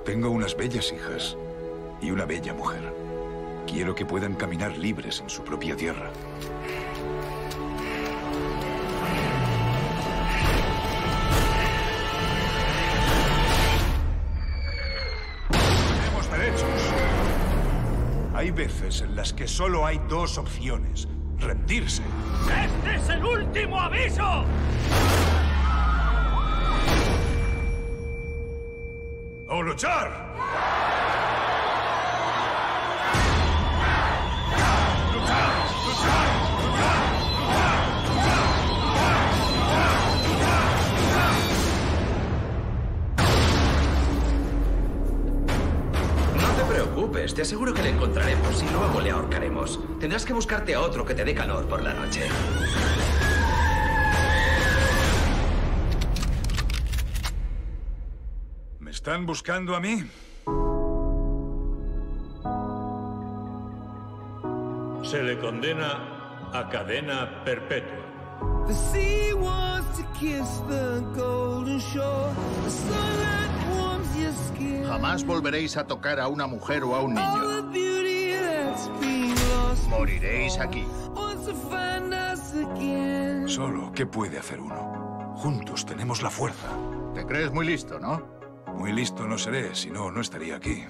Tengo unas bellas hijas y una bella mujer. Quiero que puedan caminar libres en su propia tierra. Tenemos derechos. Hay veces en las que solo hay dos opciones: rendirse. ¡Este es el último aviso! ¡O luchar! Te aseguro que le encontraremos y luego le ahorcaremos. Tendrás que buscarte a otro que te dé calor por la noche. ¿Me están buscando a mí? Se le condena a cadena perpetua. The sea wants to kiss the golden shore. The sunlight warms your skin. Jamás volveréis a tocar a una mujer o a un All the niño. beauty that's been lost. Moriréis aquí. Wants to find us again. Solo, ¿qué puede hacer uno? Juntos tenemos la fuerza. Te crees muy listo, ¿no? Muy listo no seré, si no, no estaría aquí.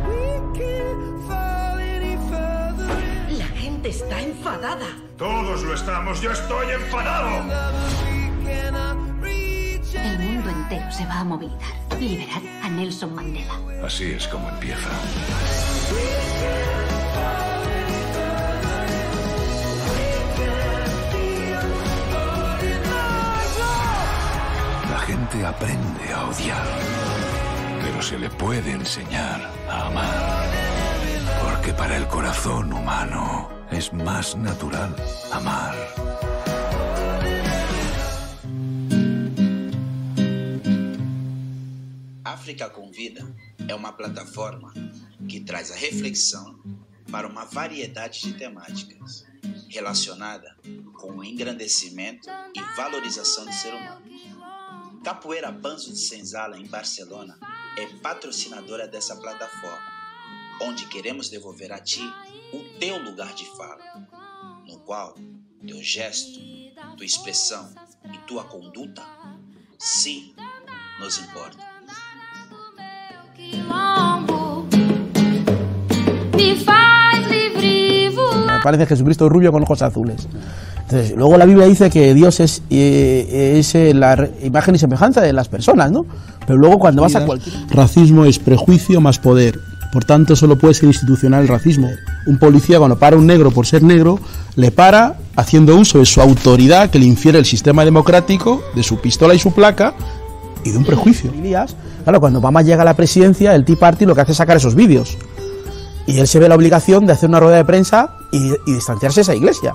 We can't fall any further. La gente está enfadada. Todos lo estamos, yo estoy enfadado. We cannot reach El mundo entero se va a movilizar. Liberar a Nelson Mandela. Así es como empieza. La gente aprende a odiar, pero se le puede enseñar a amar. Porque para el corazón humano es más natural amar. África Convida é uma plataforma que traz a reflexão para uma variedade de temáticas relacionada com o engrandecimento e valorização do ser humano. Capoeira Banzo de Senzala, em Barcelona, é patrocinadora dessa plataforma, onde queremos devolver a ti o teu lugar de fala, no qual teu gesto, tua expressão e tua conduta, sim, nos importa. Parece Jesucristo rubio con ojos azules. Entonces, luego la Biblia dice que Dios es la imagen y semejanza de las personas, ¿no? Pero luego cuando vas a cualquier... Racismo es prejuicio más poder. Por tanto, solo puede ser institucional el racismo. Un policía, cuando para a un negro por ser negro, le para haciendo uso de su autoridad que le infiere el sistema democrático, de su pistola y su placa, y de un prejuicio. Claro, cuando Obama llega a la presidencia, el Tea Party lo que hace es sacar esos vídeos. Y él se ve la obligación de hacer una rueda de prensa y distanciarse de esa iglesia.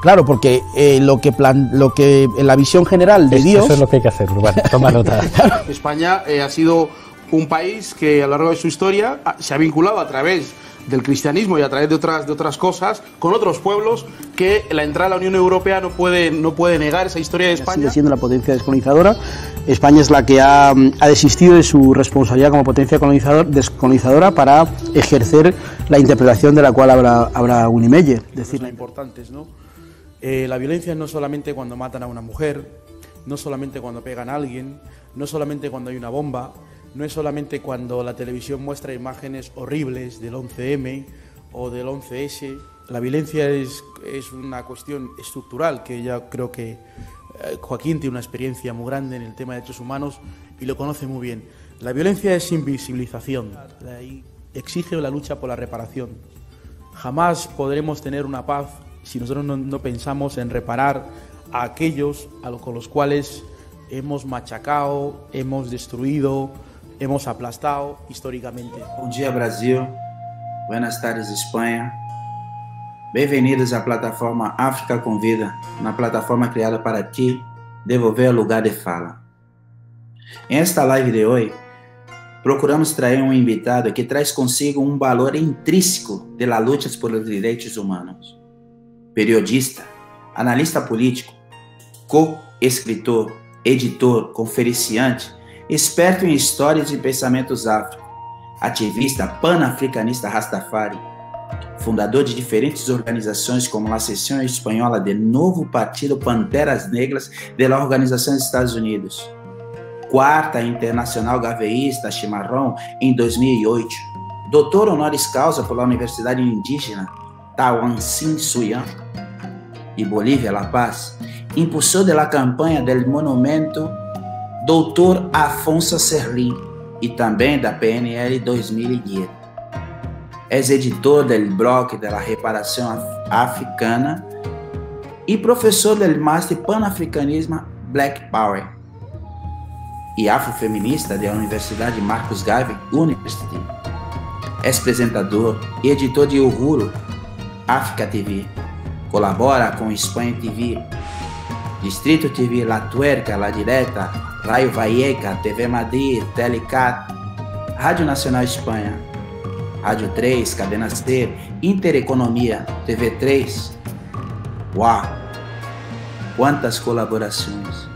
Claro, porque lo que en la visión general de Dios... Eso es lo que hay que hacer, Urbano, toma nota. España ha sido un país que a lo largo de su historia se ha vinculado a través del cristianismo y a través de otras cosas con otros pueblos que la entrada a la Unión Europea no puede negar esa historia de España. Sigue siendo la potencia descolonizadora. España es la que ha desistido de su responsabilidad como potencia descolonizadora para ejercer la interpretación de la cual habla Winnie Meyer. Es decir, importantes, ¿no? La violencia no solamente cuando matan a una mujer, no solamente cuando pegan a alguien, no solamente cuando hay una bomba, no es solamente cuando la televisión muestra imágenes horribles del 11M o del 11S. La violencia es una cuestión estructural que ya creo que Joaquín tiene una experiencia muy grande en el tema de derechos humanos y lo conoce muy bien. La violencia es invisibilización, exige la lucha por la reparación. Jamás podremos tener una paz si nosotros no pensamos en reparar a aquellos con los cuales hemos machacado, hemos destruido, hemos aplastado históricamente. Bom dia, Brasil. Buenas tardes, Espanha. Bem-vindos à plataforma África Convida, uma plataforma criada para ti devolver o lugar de fala. Em esta live de hoje, procuramos trazer um invitado que traz consigo um valor intrínseco de la luta por os direitos humanos. Periodista, analista político, co-escritor, editor, conferenciante experto em histórias e pensamentos afro, ativista pan-africanista Rastafari, fundador de diferentes organizações como a Seção Espanhola do Novo Partido Panteras Negras da Organização dos Estados Unidos, Quarta Internacional Gaveísta Chimarrão em 2008, doutor honoris causa pela Universidade Indígena Tahuantinsuyo e Bolívia La Paz, impulsor da campanha do monumento Dr. Afonso Serlim e também da PNL 2010. É editor do blog da Reparação Africana e professor do Master Pan-Africanismo Black Power e afrofeminista da Universidade Marcus Garvey University. É apresentador e editor de Uhuru África TV. Colabora com Espanha TV, Distrito TV, La Tuerca, La Direta, Raio Valleca, TV Madrid, Telecat, Rádio Nacional Espanha, Rádio 3, Cadena C, Intereconomia, TV 3. Uau! Quantas colaborações!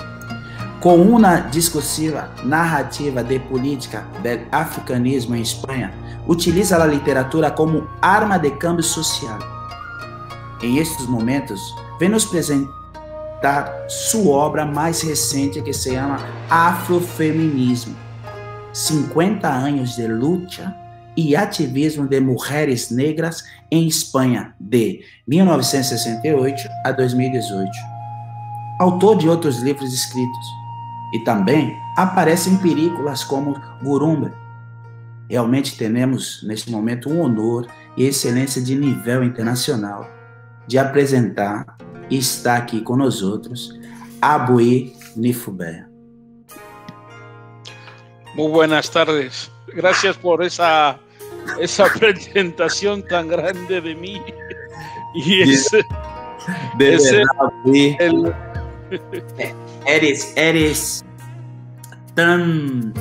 Com uma discursiva narrativa de política do africanismo em Espanha, utiliza a literatura como arma de câmbio social. Em estes momentos, vem nos apresentar sua obra mais recente que se chama Afrofeminismo, 50 anos de luta e ativismo de mulheres negras em Espanha, de 1968 a 2018. Autor de outros livros escritos, e também aparece em películas como Gurumba. Realmente temos, neste momento, um honor e excelência de nível internacional de apresentar e estar aqui com nós outros, Abui Nifubé. Muy buenas tardes. Gracias por esa presentación tan grande de mí. Y eres tan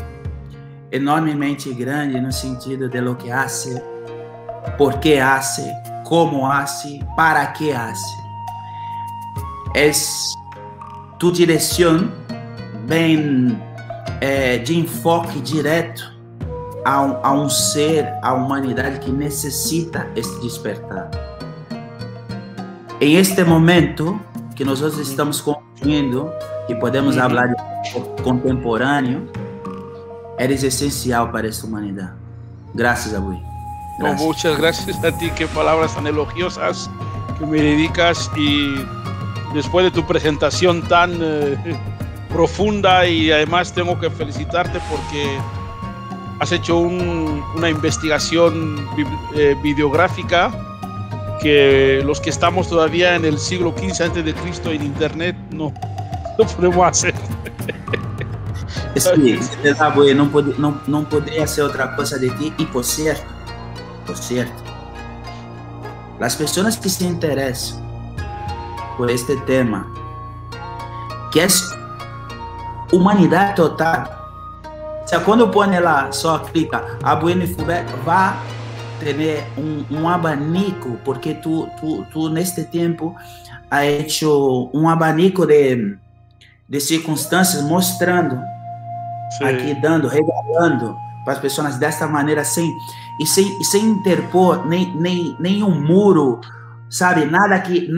enormemente grande no sentido de lo que hace, por qué hace, cómo hace, para qué hace. Es tu dirección bem de enfoque direto a um ser, a humanidade que necessita este despertar. Em este momento que nós estamos construindo, que podemos falar de contemporâneo, eres essencial para esta humanidade. Gracias, Abui. No, muchas gracias a ti, qué palabras tan elogiosas que me dedicas, y después de tu presentación tan profunda, y además tengo que felicitarte porque has hecho una investigación videográfica que los que estamos todavía en el siglo XV a.C. en internet no podemos hacer. Sí, não poderia ser outra coisa de ti. E por certo, as pessoas que se interessam por este tema, que é humanidade total, se quando põe lá, só clica, Abui Nifubé, vai ter um abanico, porque tu neste tempo ha hecho um abanico de circunstâncias mostrando, sim, aqui dando, regalando para as pessoas desta maneira, sem interpor nenhum muro, sabe? Nada que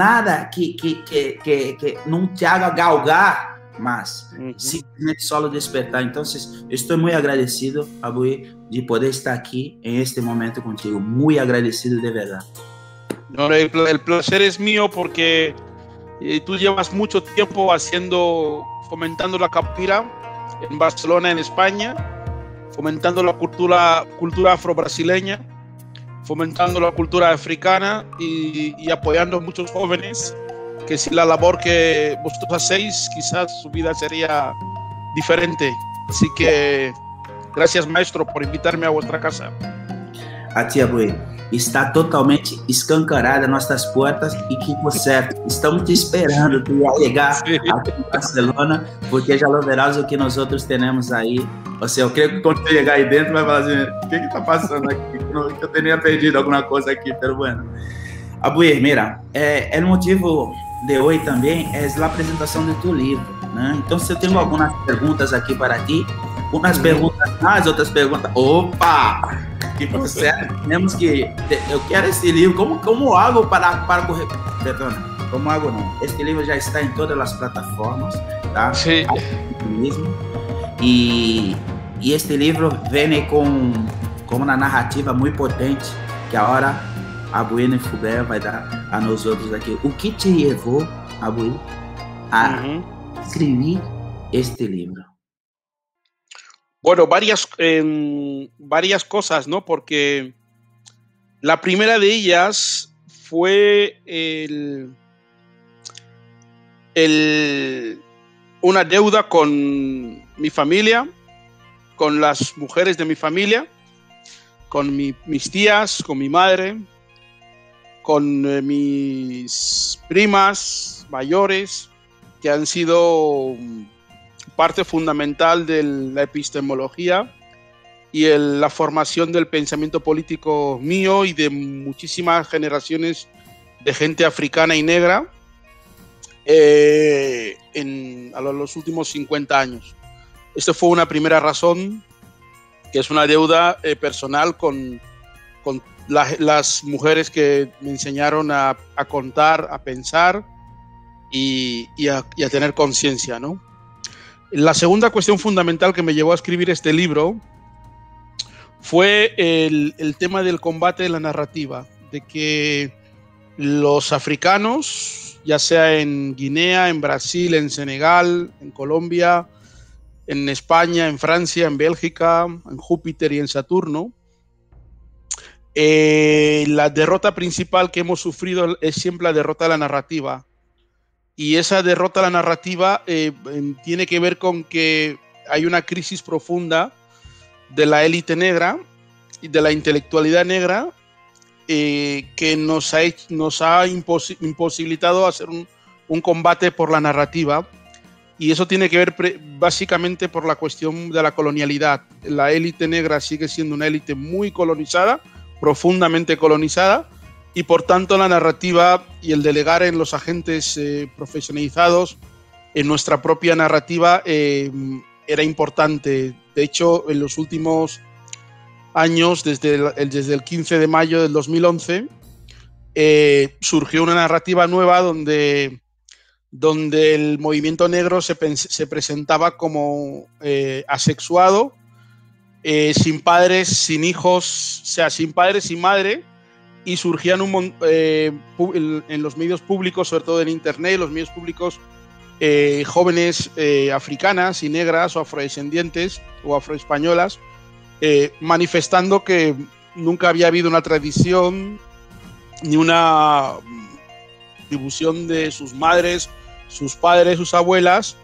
não te haga galgar, mas simplesmente solo despertar. Então, estou muito agradecido, Abui, de poder estar aqui em este momento contigo. Muito agradecido de verdade. No, el placer es mío porque tú llevas mucho tiempo fomentando la capoeira en Barcelona, en España, fomentando la cultura afro-brasileña, fomentando la cultura africana y apoyando a muchos jóvenes que sin la labor que vosotros hacéis, quizás su vida sería diferente. Así que gracias, maestro, por invitarme a vuestra casa. A ti, Abui. Está totalmente escancarada nossas portas e que, por certo, estamos te esperando tu chegar aqui em Barcelona, porque já verás o que nós outros temos aí. Ou seja, eu creio que quando chegar aí dentro vai falar assim, o que está passando aqui? Que eu tenha perdido alguma coisa aqui, pero bueno. Abui, mira, o motivo de hoje também é a apresentação de tu livro, né? Então, se eu tenho algumas perguntas aqui para ti, Unas preguntas más, otras preguntas. ¡Opa! Que tenemos que... Eu quero este livro. Como hago para correr? Perdona. Como hago não? Este livro já está em todas as plataformas, tá? Sí. E este livro vem com uma narrativa muito potente que agora a Buena Fubé vai dar a nós outros aqui. O que te levou, Abuí, a escribir este libro? Bueno, varias cosas, ¿no? Porque la primera de ellas fue una deuda con mi familia, con las mujeres de mi familia, con mis tías, con mi madre, con mis primas mayores, que han sido parte fundamental de la epistemología y la formación del pensamiento político mío y de muchísimas generaciones de gente africana y negra a los últimos 50 años. Esta fue una primera razón, que es una deuda personal con las mujeres que me enseñaron a contar, a pensar y a tener conciencia, ¿no? La segunda cuestión fundamental que me llevó a escribir este libro fue el tema del combate de la narrativa, de que los africanos, ya sea en Guinea, en Brasil, en Senegal, en Colombia, en España, en Francia, en Bélgica, en Júpiter y en Saturno, la derrota principal que hemos sufrido es siempre la derrota de la narrativa. Y esa derrota de la narrativa tiene que ver con que hay una crisis profunda de la élite negra y de la intelectualidad negra que nos ha imposibilitado hacer un combate por la narrativa. Y eso tiene que ver básicamente por la cuestión de la colonialidad. La élite negra sigue siendo una élite muy colonizada, profundamente colonizada, y por tanto la narrativa y el delegar en los agentes profesionalizados en nuestra propia narrativa era importante. De hecho, en los últimos años, desde el 15 de mayo del 2011, surgió una narrativa nueva donde el movimiento negro se presentaba como asexuado, sin padres, sin hijos, o sea, sin padre, sin madre, y surgían en los medios públicos, sobre todo en internet, los medios públicos, jóvenes africanas y negras o afrodescendientes o afroespañolas, manifestando que nunca había habido una tradición ni una difusión de sus madres, sus padres, sus abuelas,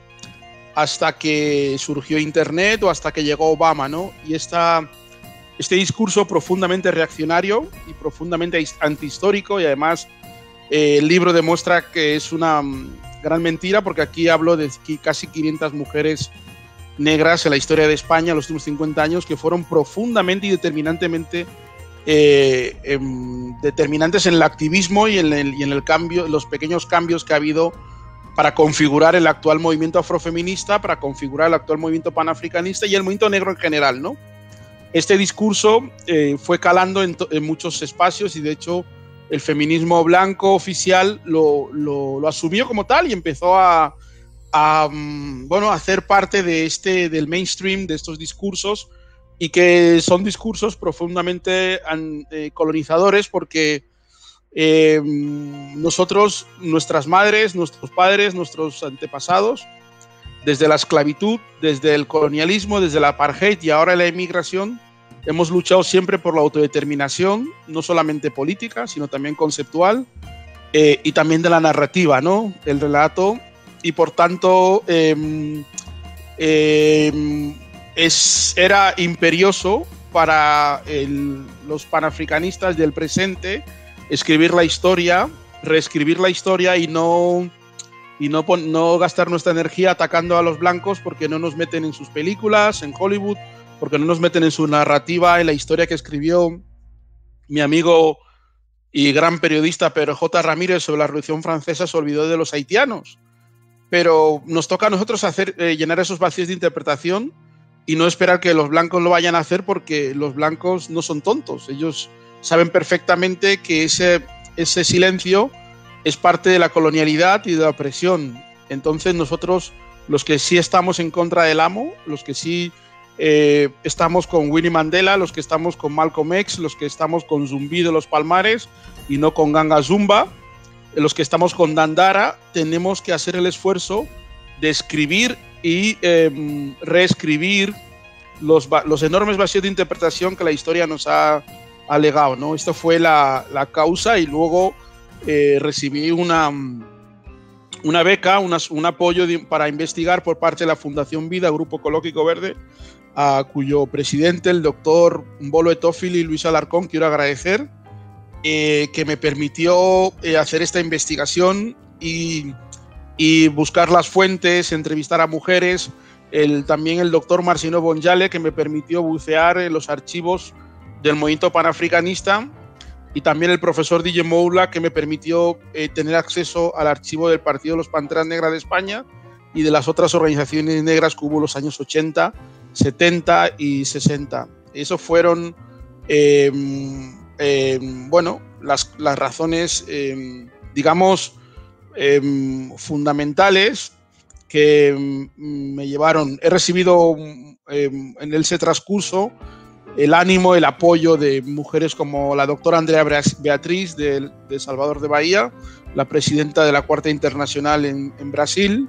hasta que surgió internet o hasta que llegó Obama, ¿no? Y este discurso profundamente reaccionario y profundamente antihistórico, y además el libro demuestra que es una gran mentira, porque aquí hablo de casi 500 mujeres negras en la historia de España en los últimos 50 años que fueron profundamente y determinantemente determinantes en el activismo y en el cambio, los pequeños cambios que ha habido para configurar el actual movimiento afrofeminista, para configurar el actual movimiento panafricanista y el movimiento negro en general, ¿no? Este discurso fue calando en muchos espacios, y de hecho el feminismo blanco oficial lo asumió como tal y empezó a hacer parte del mainstream de estos discursos, y que son discursos profundamente colonizadores, porque nosotros, nuestras madres, nuestros padres, nuestros antepasados, desde la esclavitud, desde el colonialismo, desde la apartheid y ahora la emigración, hemos luchado siempre por la autodeterminación, no solamente política, sino también conceptual, y también de la narrativa, ¿no? El relato, y por tanto era imperioso para los panafricanistas del presente escribir la historia, reescribir la historia y no gastar nuestra energía atacando a los blancos porque no nos meten en sus películas, en Hollywood, porque no nos meten en su narrativa, en la historia que escribió mi amigo y gran periodista Pedro J. Ramírez sobre la Revolución Francesa. Se olvidó de los haitianos. Pero nos toca a nosotros llenar esos vacíos de interpretación y no esperar que los blancos lo vayan a hacer, porque los blancos no son tontos. Ellos saben perfectamente que ese silencio es parte de la colonialidad y de la opresión. Entonces nosotros, los que sí estamos en contra del amo, los que sí estamos con Winnie Mandela, los que estamos con Malcolm X, los que estamos con Zumbi de los Palmares y no con Ganga Zumba, los que estamos con Dandara, tenemos que hacer el esfuerzo de escribir y reescribir los enormes vacíos de interpretación que la historia nos ha legado, ¿no? Esto fue la causa, y luego recibí una beca, un apoyo para investigar por parte de la Fundación Vida, Grupo Ecológico Verde, a cuyo presidente, el doctor Mbolo Etofili y Luis Alarcón, quiero agradecer, que me permitió hacer esta investigación y buscar las fuentes, entrevistar a mujeres. También el doctor Marcino Bonjale, que me permitió bucear en los archivos del movimiento panafricanista, y también el profesor DJ Moula, que me permitió tener acceso al archivo del Partido de los Panteras Negras de España y de las otras organizaciones negras que hubo en los años 80, 70 y 60. Esos fueron las razones, digamos, fundamentales que me llevaron. He recibido en ese transcurso el ánimo, el apoyo de mujeres como la doctora Andrea Beatriz de Salvador de Bahía, la presidenta de la Cuarta Internacional en Brasil,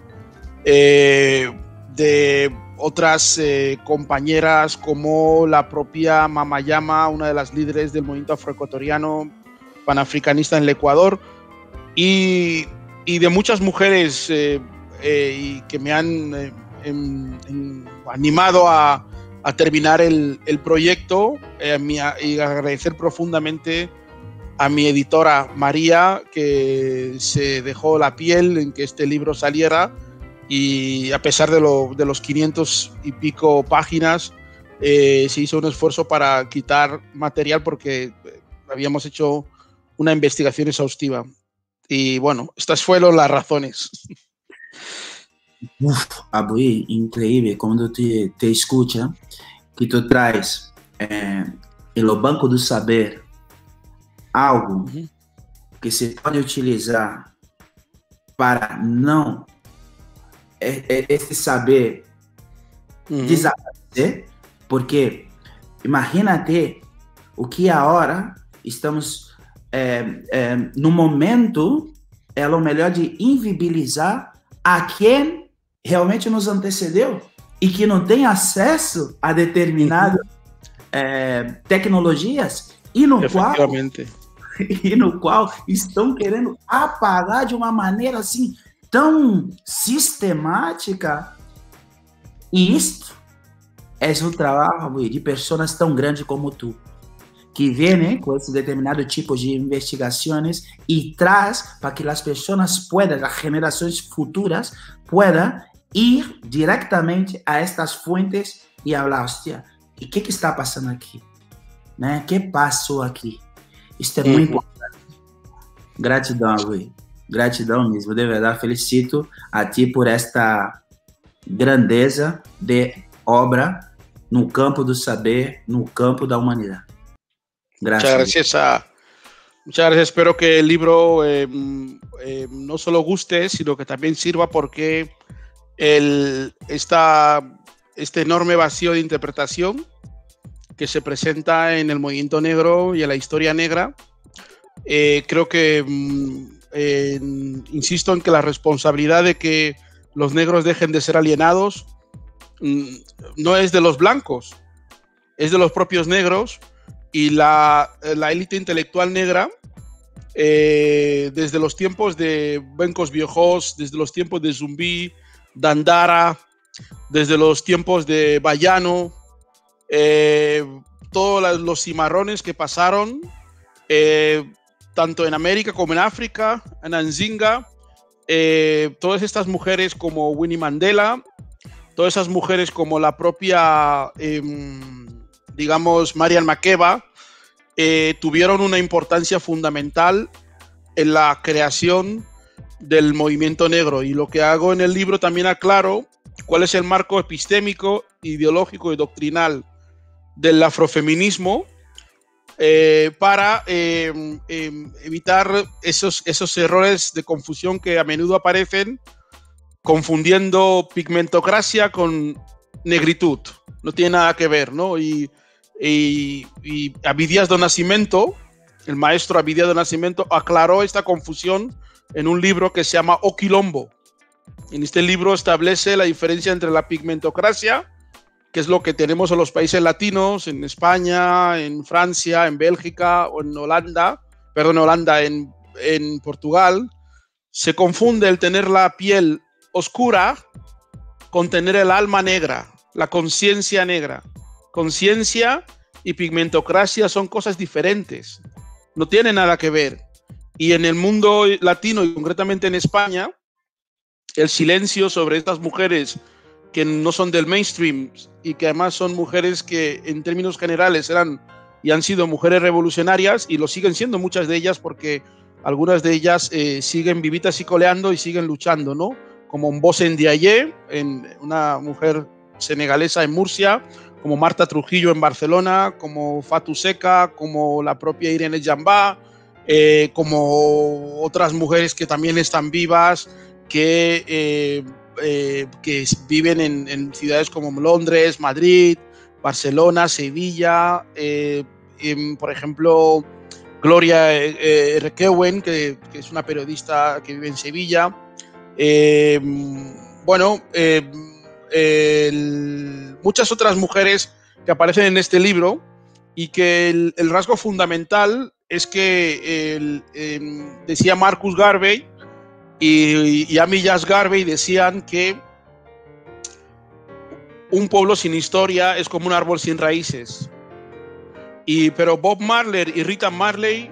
de otras compañeras como la propia Mamayama, una de las líderes del movimiento afroecuatoriano panafricanista en el Ecuador, y de muchas mujeres que me han animado a terminar el proyecto, y agradecer profundamente a mi editora María, que se dejó la piel en que este libro saliera, y a pesar de los 500 y pico páginas, se hizo un esfuerzo para quitar material, porque habíamos hecho una investigación exhaustiva. Y bueno, estas fueron las razones. Abui, increíble cuando te escucha que tú traes en el banco do saber algo que se puede utilizar para no esse saber desaparecer, porque imagínate o que agora estamos no momento é o melhor de invibilizar a quem realmente nos antecedeu e que não tem acesso a determinadas tecnologias e no qual estão querendo apagar de uma maneira assim tão sistemática. E isto é um trabalho de pessoas tão grandes como tu, que vem com esse determinado tipo de investigações e traz para que as pessoas puedan, as gerações futuras, puedan ir diretamente a estas fuentes e falar, hostia, e o que está passando aqui? Né? O que passou aqui? Isto é muito importante. Gratidão, Rui. Gratidão mesmo, de verdade. Felicito a ti por esta grandeza de obra no campo do saber, no campo da humanidade. Gracias. Muchas gracias. Espero que el libro no solo guste, sino que también sirva, porque este enorme vacío de interpretación que se presenta en el movimiento negro y en la historia negra, creo que insisto en que la responsabilidad de que los negros dejen de ser alienados no es de los blancos, es de los propios negros. Y la élite intelectual negra, desde los tiempos de Bencos Viejos, desde los tiempos de Zumbi, Dandara, desde los tiempos de Bayano, todos los cimarrones que pasaron, tanto en América como en África, en Anzinga, todas estas mujeres como Winnie Mandela, todas esas mujeres como la propia... digamos, Marian Makeba, tuvieron una importancia fundamental en la creación del movimiento negro. Y lo que hago en el libro también aclaro cuál es el marco epistémico, ideológico y doctrinal del afrofeminismo para evitar esos errores de confusión que a menudo aparecen confundiendo pigmentocracia con negritud. No tiene nada que ver, ¿no? Y Abdias do Nascimento, el maestro Abdias do Nascimento, aclaró esta confusión en un libro que se llama O Quilombo. En este libro establece la diferencia entre la pigmentocracia, que es lo que tenemos en los países latinos, en España, en Francia, en Bélgica o en Holanda, en Portugal. Se confunde el tener la piel oscura con tener el alma negra, la conciencia negra. Conciencia y pigmentocracia son cosas diferentes, no tienen nada que ver. Y en el mundo latino y concretamente en España, el silencio sobre estas mujeres que no son del mainstream y que además son mujeres que en términos generales eran y han sido mujeres revolucionarias y lo siguen siendo muchas de ellas porque algunas de ellas siguen vivitas y coleando y siguen luchando, ¿no? Como Mbose Ndiaye, una mujer senegalesa en Murcia, como Marta Trujillo en Barcelona, como Fatou Seka, como la propia Irene Jambá, como otras mujeres que también están vivas, que viven en ciudades como Londres, Madrid, Barcelona, Sevilla, por ejemplo, Gloria Requewen, que es una periodista que vive en Sevilla. Muchas otras mujeres que aparecen en este libro y que el rasgo fundamental es que decía Marcus Garvey y Amillas Garvey decían que un pueblo sin historia es como un árbol sin raíces. Pero Bob Marley y Rita Marley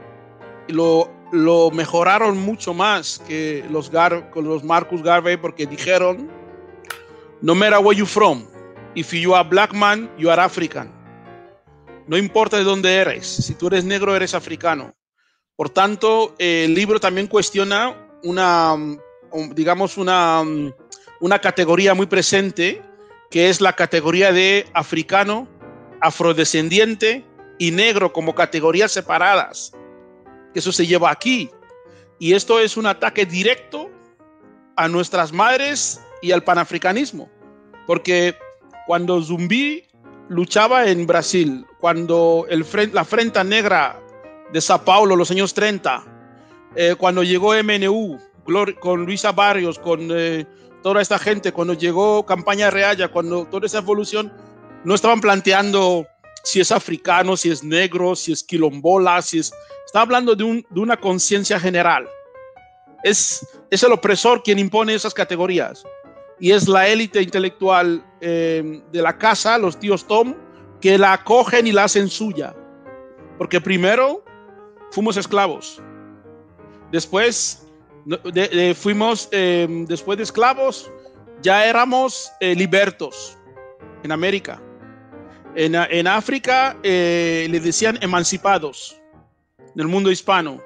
lo mejoraron mucho más que los Marcus Garvey, porque dijeron: no matter where you from, if you are black man, you are African. No importa de dónde eres, si tú eres negro, eres africano. Por tanto, el libro también cuestiona una categoría muy presente, que es la categoría de africano, afrodescendiente y negro como categorías separadas. Eso se lleva aquí. Y esto es un ataque directo a nuestras madres y al panafricanismo. Porque cuando Zumbi luchaba en Brasil, cuando la Frente Negra de Sao Paulo en los años 30, cuando llegó MNU con Luisa Barrios, con toda esta gente, cuando llegó Campaña Realla, cuando toda esa evolución, no estaban planteando si es africano, si es negro, si es quilombola, está hablando de una conciencia general. Es el opresor quien impone esas categorías. Y es la élite intelectual de la casa, los tíos Tom, que la acogen y la hacen suya. Porque primero fuimos esclavos. Después después de esclavos, ya éramos libertos en América. En África le decían emancipados. En el mundo hispano.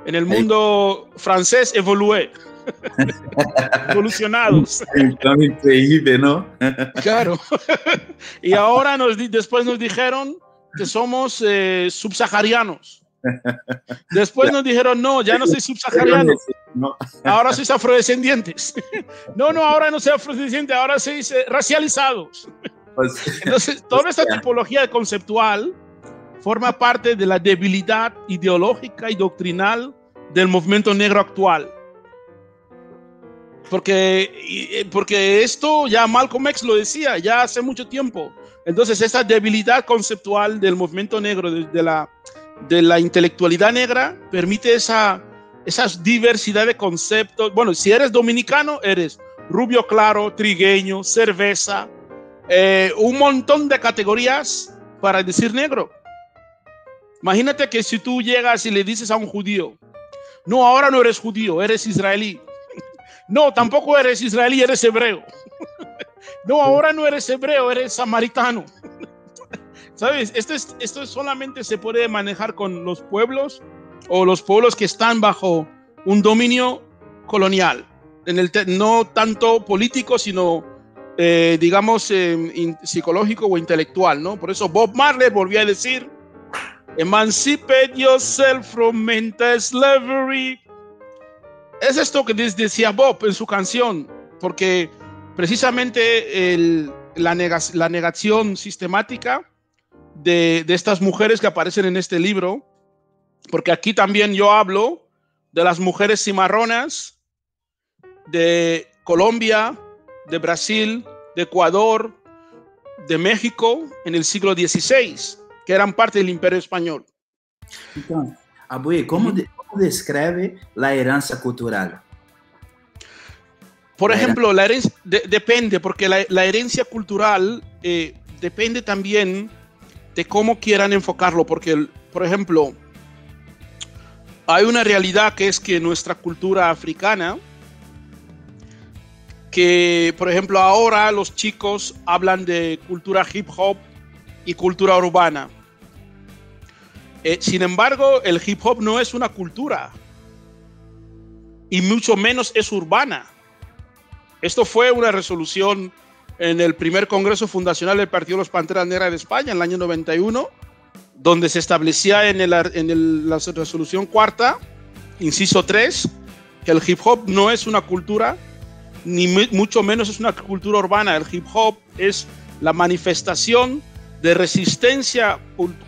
En el mundo francés, evolué. Evolucionados. Increíble, ¿no? Claro. Y ahora después nos dijeron que somos subsaharianos. Después nos dijeron: no, ya no soy subsahariano, ahora sois afrodescendientes. No, ahora no soy afrodescendiente, ahora sois racializados. Entonces, toda esta tipología conceptual forma parte de la debilidad ideológica y doctrinal del movimiento negro actual. Porque esto ya Malcolm X lo decía ya hace mucho tiempo. Entonces, esta debilidad conceptual del movimiento negro, de la intelectualidad negra, permite esa diversidad de conceptos. Bueno, si eres dominicano, eres rubio claro, trigueño, cerveza, un montón de categorías para decir negro. Imagínate que si tú llegas y le dices a un judío: no, ahora no eres judío, eres israelí. No, tampoco eres israelí, eres hebreo. No, ahora no eres hebreo, eres samaritano. ¿Sabes? Esto solamente se puede manejar con los pueblos o los pueblos que están bajo un dominio colonial. No tanto político, sino digamos, psicológico o intelectual, ¿no? Por eso Bob Marley volvió a decir, emancipate yourself from mental slavery. Es esto que decía Bob en su canción, porque precisamente la negación sistemática de estas mujeres que aparecen en este libro, porque aquí también yo hablo de las mujeres cimarronas de Colombia, de Brasil, de Ecuador, de México en el siglo XVI, que eran parte del Imperio Español. Entonces, Abue, ¿cómo describe la herencia cultural? Por ejemplo, la herencia depende, porque la herencia cultural depende también de cómo quieran enfocarlo, porque, por ejemplo, hay una realidad que es que nuestra cultura africana, que, por ejemplo, ahora los chicos hablan de cultura hip hop y cultura urbana. Sin embargo, el hip hop no es una cultura y mucho menos es urbana. Esto fue una resolución en el primer Congreso Fundacional del Partido de los Panteras Negras de España en el año 91, donde se establecía en la resolución cuarta, inciso 3, que el hip hop no es una cultura, ni mucho menos es una cultura urbana. El hip hop es la manifestación de resistencia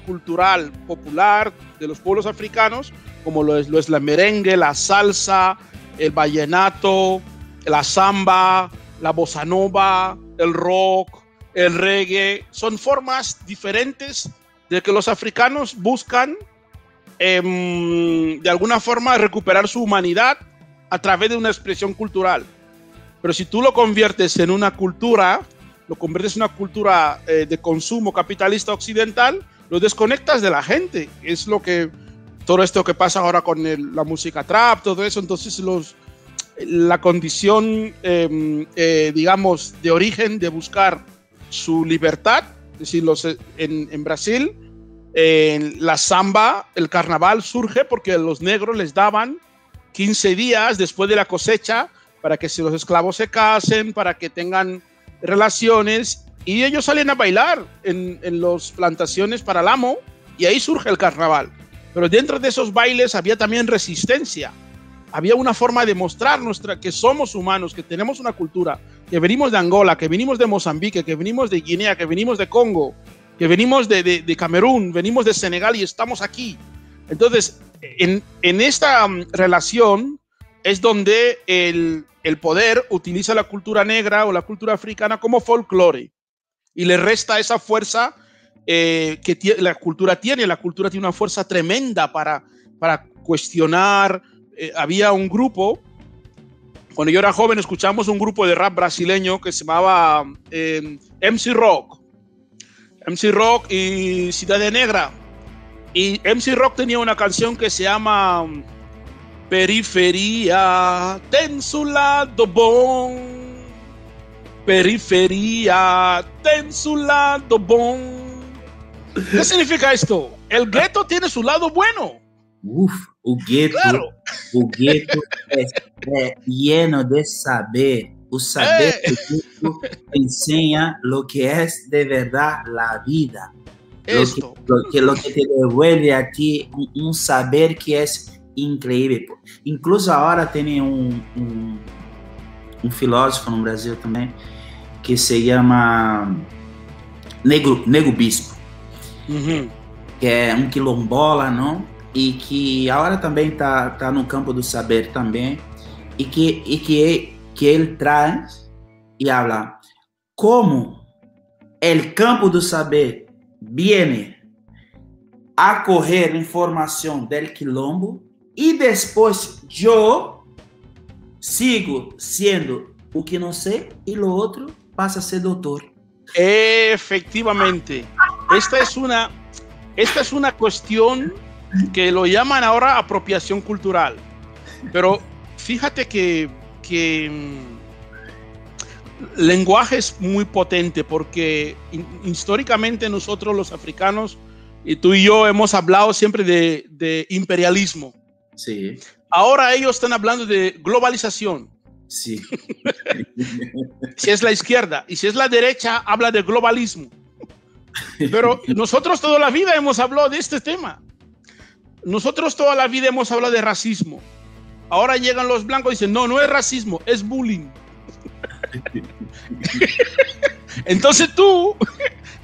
cultural popular de los pueblos africanos, como lo es la merengue, la salsa, el vallenato, la samba, la bossa nova, el rock, el reggae. Son formas diferentes de que los africanos buscan de alguna forma recuperar su humanidad a través de una expresión cultural. Pero si tú lo conviertes en una cultura, de consumo capitalista occidental, lo desconectas de la gente. Es lo que todo esto que pasa ahora con la música trap, todo eso. Entonces la condición, digamos, de origen de buscar su libertad, es decir, en Brasil, la samba, el carnaval surge porque los negros les daban 15 días después de la cosecha para que los esclavos se casen, para que tengan relaciones, y ellos salen a bailar en las plantaciones para el amo, y ahí surge el carnaval. Pero dentro de esos bailes había también resistencia. Había una forma de mostrar que somos humanos, que tenemos una cultura, que venimos de Angola, que venimos de Mozambique, que venimos de Guinea, que venimos de Congo, que venimos de Camerún, venimos de Senegal y estamos aquí. Entonces, en esta relación es donde el poder utiliza la cultura negra o la cultura africana como folclore y le resta esa fuerza que la cultura tiene. La cultura tiene una fuerza tremenda para cuestionar. Había un grupo, cuando yo era joven escuchamos un grupo de rap brasileño que se llamaba MC Rock y Cidade Negra, y MC Rock tenía una canción que se llama Periferia ten su lado bom, periferia ten su lado bom. ¿Qué significa esto? El gueto tiene su lado bueno. Uf, o gueto, claro. O gueto é lleno de saber. O saber político enseña lo que es de verdad la vida. Lo que te devuelve a ti un saber que es increíble. Incluso ahora tiene un filósofo no Brasil também que se llama Nego Bispo, que é um quilombola, não? E que agora também tá no campo do saber também, e que ele traz e habla como el campo do saber viene a correr informação del quilombo e depois eu sigo sendo o que não sei e o outro passa a ser doutor. Efectivamente, esta es una cuestión que lo llaman ahora apropiación cultural, pero fíjate que el lenguaje es muy potente, porque históricamente nosotros los africanos, y tú y yo hemos hablado siempre de imperialismo. Sí. Ahora ellos están hablando de globalización. Sí. Si es la izquierda. Y si es la derecha, habla de globalismo. Pero nosotros toda la vida hemos hablado de este tema. Nosotros toda la vida hemos hablado de racismo. Ahora llegan los blancos y dicen, no, no es racismo, es bullying. Entonces tú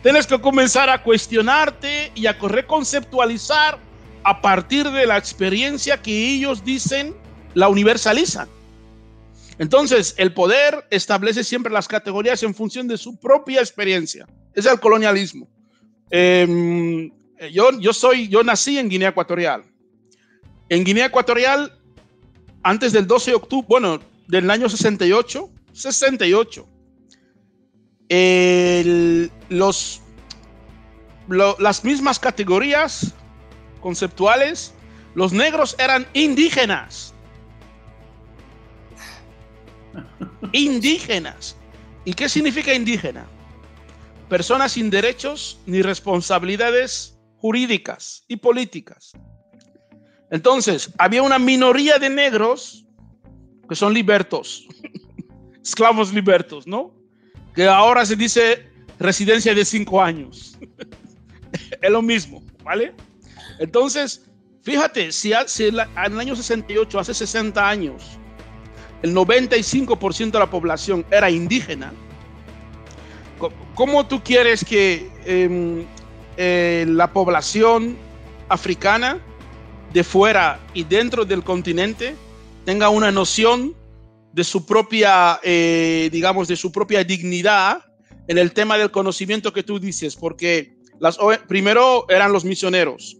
tienes que comenzar a cuestionarte y a reconceptualizar a partir de la experiencia que ellos dicen la universalizan. Entonces el poder establece siempre las categorías en función de su propia experiencia. Es el colonialismo. Yo nací en Guinea Ecuatorial. En Guinea Ecuatorial, antes del 12 de octubre, bueno, del año 68, las mismas categorías conceptuales, los negros eran indígenas. Indígenas. ¿Y qué significa indígena? Personas sin derechos ni responsabilidades jurídicas y políticas. Entonces, había una minoría de negros que son libertos, esclavos libertos, ¿no? Que ahora se dice residencia de 5 años. Es lo mismo, ¿vale? Entonces, fíjate, si en el año 68, hace 60 años, el 95% de la población era indígena, ¿cómo tú quieres que la población africana de fuera y dentro del continente tenga una noción de su propia, digamos, de su propia dignidad en el tema del conocimiento que tú dices? Porque primero eran los misioneros,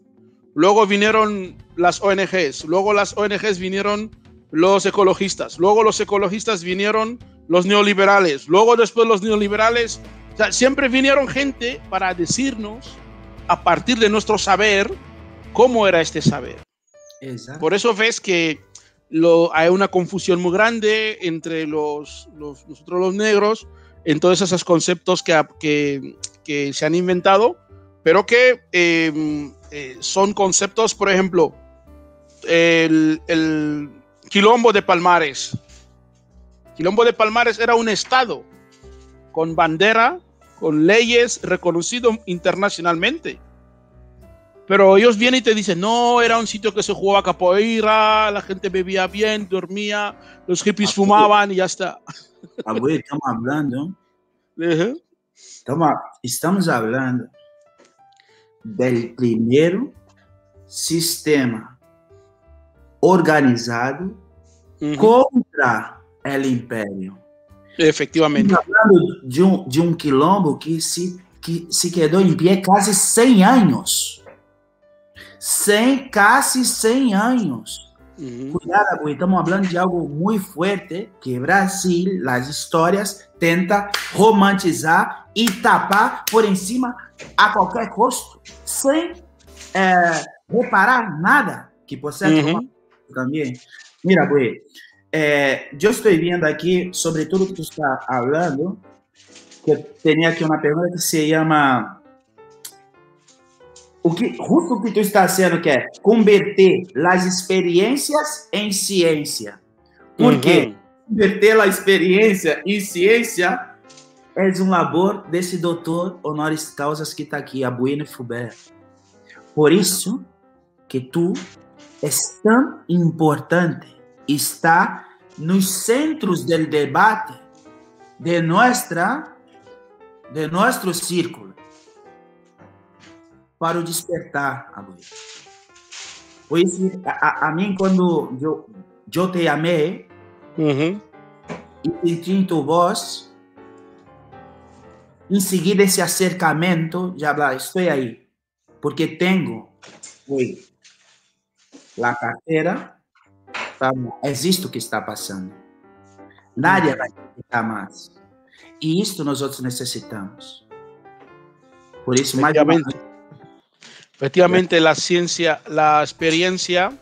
luego vinieron las ONGs, luego las ONGs vinieron los ecologistas, luego los ecologistas vinieron los neoliberales, luego después los neoliberales. O sea, siempre vinieron gente para decirnos, a partir de nuestro saber, cómo era este saber. Exacto. Por eso ves que hay una confusión muy grande entre nosotros los negros, en todos esos conceptos que se han inventado, pero que son conceptos, por ejemplo, el Quilombo de Palmares. Quilombo de Palmares era un estado con bandera, con leyes reconocido internacionalmente. Pero ellos vienen y te dicen, no, era un sitio que se jugaba capoeira, la gente bebía bien, dormía, los hippies fumaban y ya está. Abuelo, estamos hablando. Estamos hablando del primer sistema organizado contra el imperio. Efectivamente. Estamos hablando de un quilombo que se quedó en pie casi 100 años. Casi 100 años. Cuidado, güey, estamos hablando de algo muy fuerte que Brasil, las historias, tenta romantizar y tapar por encima a cualquier costo, sin reparar nada que possa también. Mira, güey, yo estoy viendo aquí sobre todo lo que tú estás hablando, que tenía aquí una pregunta que se llama... Justo o que tu está haciendo, que é converter as experiências em ciência. Porque converter a experiência em ciência é um labor desse doutor honoris causa que está aqui, Abuelo Fulbert. Por isso que tu és tão importante, está nos centros do debate de nosso círculo. Para o despertar, abuelo. Por isso, a mim, quando eu te amei e senti em tua voz, em seguida esse acercamento, já estou aí, porque tenho a carteira, é isto que está passando. Nadie vai acreditar mais. E isto nós outros necessitamos. Por isso, mais uma vez, efectivamente, la ciencia, la experiencia.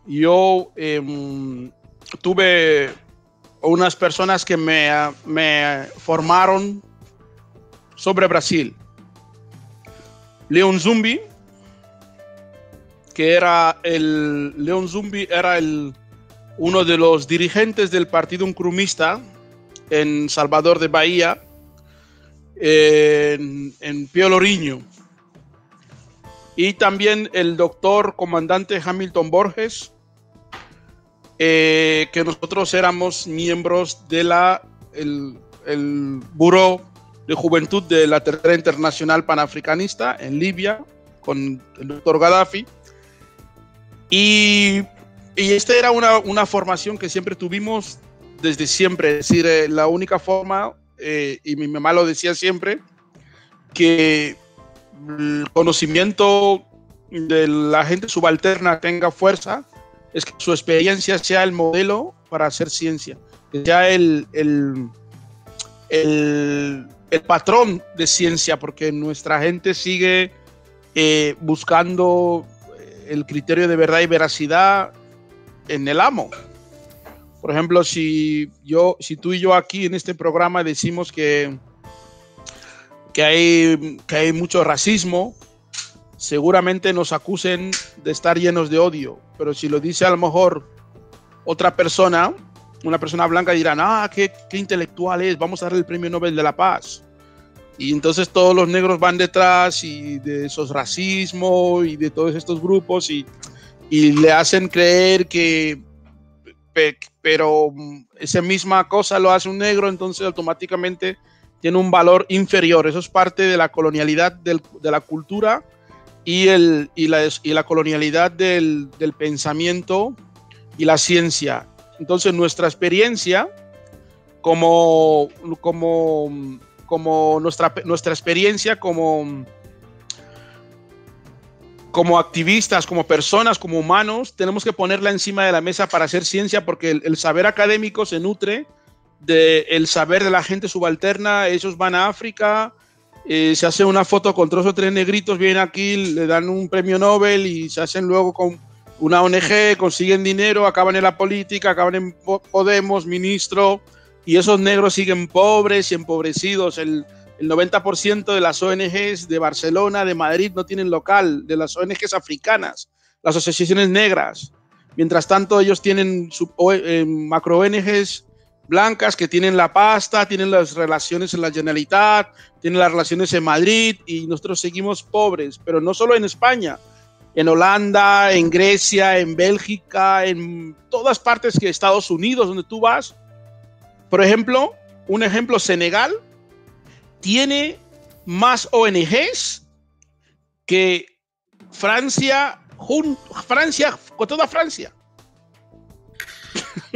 Yo tuve unas personas que me formaron sobre Brasil. Leon Zumbi, que era uno de los dirigentes del Partido Uncrumista en Salvador de Bahía, en Pelourinho. Y también el doctor comandante Hamilton Borges, que nosotros éramos miembros de el Buró de Juventud de la Tercera Internacional Panafricanista en Libia, con el doctor Gaddafi. Y esta era una formación que siempre tuvimos desde siempre. Es decir, la única forma, y mi mamá lo decía siempre, que el conocimiento de la gente subalterna tenga fuerza, es que su experiencia sea el modelo para hacer ciencia, que sea el patrón de ciencia, porque nuestra gente sigue buscando el criterio de verdad y veracidad en el amo. Por ejemplo, si tú y yo aquí en este programa decimos que hay mucho racismo, seguramente nos acusen de estar llenos de odio. Pero si lo dice a lo mejor otra persona, una persona blanca, dirán, qué intelectual es, vamos a darle el premio Nobel de la Paz. Y entonces todos los negros van detrás y de esos racismo y de todos estos grupos y le hacen creer que, pero esa misma cosa lo hace un negro, entonces automáticamente tiene un valor inferior. Eso es parte de la colonialidad de la cultura y la colonialidad del pensamiento y la ciencia. Entonces nuestra experiencia como nuestra experiencia como activistas, como personas, como humanos, tenemos que ponerla encima de la mesa para hacer ciencia, porque el saber académico se nutre del saber de la gente subalterna. Ellos van a África, se hace una foto con 2 o 3 negritos, vienen aquí, le dan un premio Nobel y se hacen luego con una ONG, consiguen dinero, acaban en la política, acaban en Podemos, ministro, y esos negros siguen pobres y empobrecidos. El 90% de las ONGs de Barcelona, de Madrid, no tienen local, de las ONGs africanas, las asociaciones negras. Mientras tanto, ellos tienen macro ONGs blancas que tienen la pasta, tienen las relaciones en la Generalitat, tienen las relaciones en Madrid, y nosotros seguimos pobres. Pero no solo en España, en Holanda, en Grecia, en Bélgica, en todas partes que Estados Unidos, donde tú vas. Por ejemplo, Senegal tiene más ONGs que Francia, con toda Francia.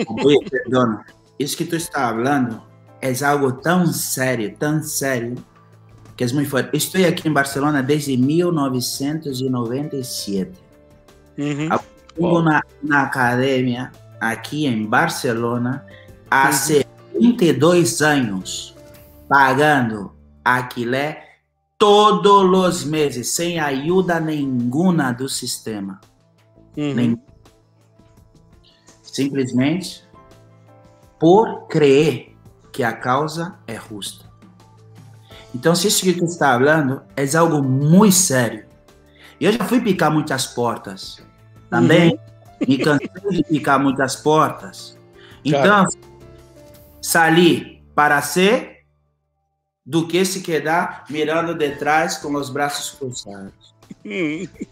Oye, perdona, eso que tú estás hablando es algo tan serio, que es muy fuerte. Estoy aquí en Barcelona desde 1997. Tengo una academia aquí en Barcelona hace 22 años, pagando alquiler todos los meses, sin ayuda ninguna del sistema. Simplesmente por creer que a causa é justa. Então, se isso que tu está falando é algo muito sério. Eu já fui picar muitas portas. Também me cansei de picar muitas portas. Então, saí para ser do que se quedar mirando detrás com os braços cruzados.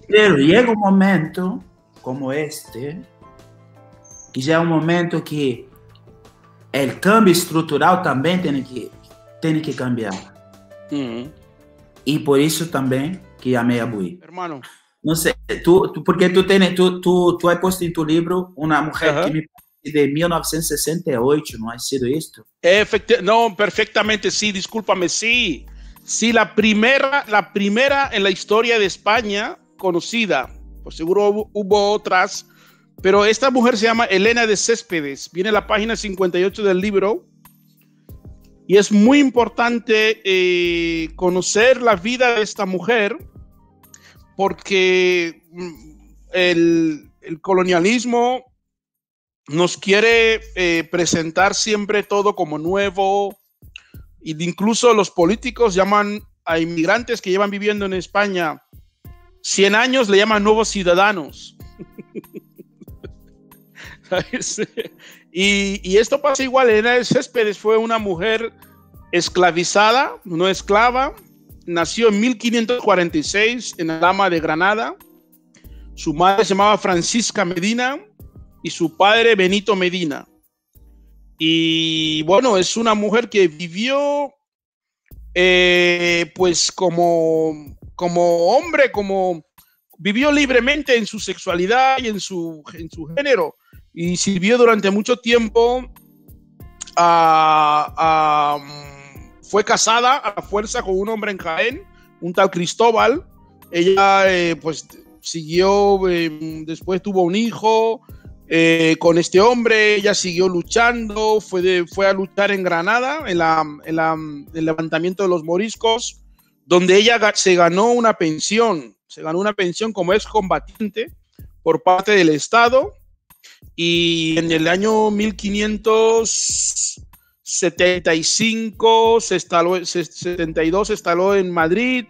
Pero chega um momento como este, que já é um momento que o câmbio estrutural também tem que cambiar. E por isso também que amei a Bui. Hermano. Não sei, porque tu has posto em tu livro uma mulher que me de 1968, ¿no ha sido esto? No, perfectamente, sí, discúlpame, sí. Sí, la primera en la historia de España conocida, pues seguro hubo otras, pero esta mujer se llama Elena de Céspedes, viene en la página 58 del libro, y es muy importante conocer la vida de esta mujer, porque el colonialismo nos quiere presentar siempre todo como nuevo, e incluso los políticos llaman a inmigrantes que llevan viviendo en España 100 años, le llaman nuevos ciudadanos. Y esto pasa igual. Elena Céspedes fue una mujer esclavizada, no esclava. Nació en 1546 en Alhama de Granada. Su madre se llamaba Francisca Medina y su padre Benito Medina. Y bueno, es una mujer que vivió pues como hombre, vivió libremente en su sexualidad y en su género, y sirvió durante mucho tiempo. Fue casada a la fuerza con un hombre en Jaén, un tal Cristóbal. Ella pues siguió, después tuvo un hijo con este hombre. Ella siguió luchando, fue a luchar en Granada, en el levantamiento de los moriscos, donde ella se ganó una pensión como excombatiente por parte del Estado. Y en el año 1575, 72 se instaló en Madrid,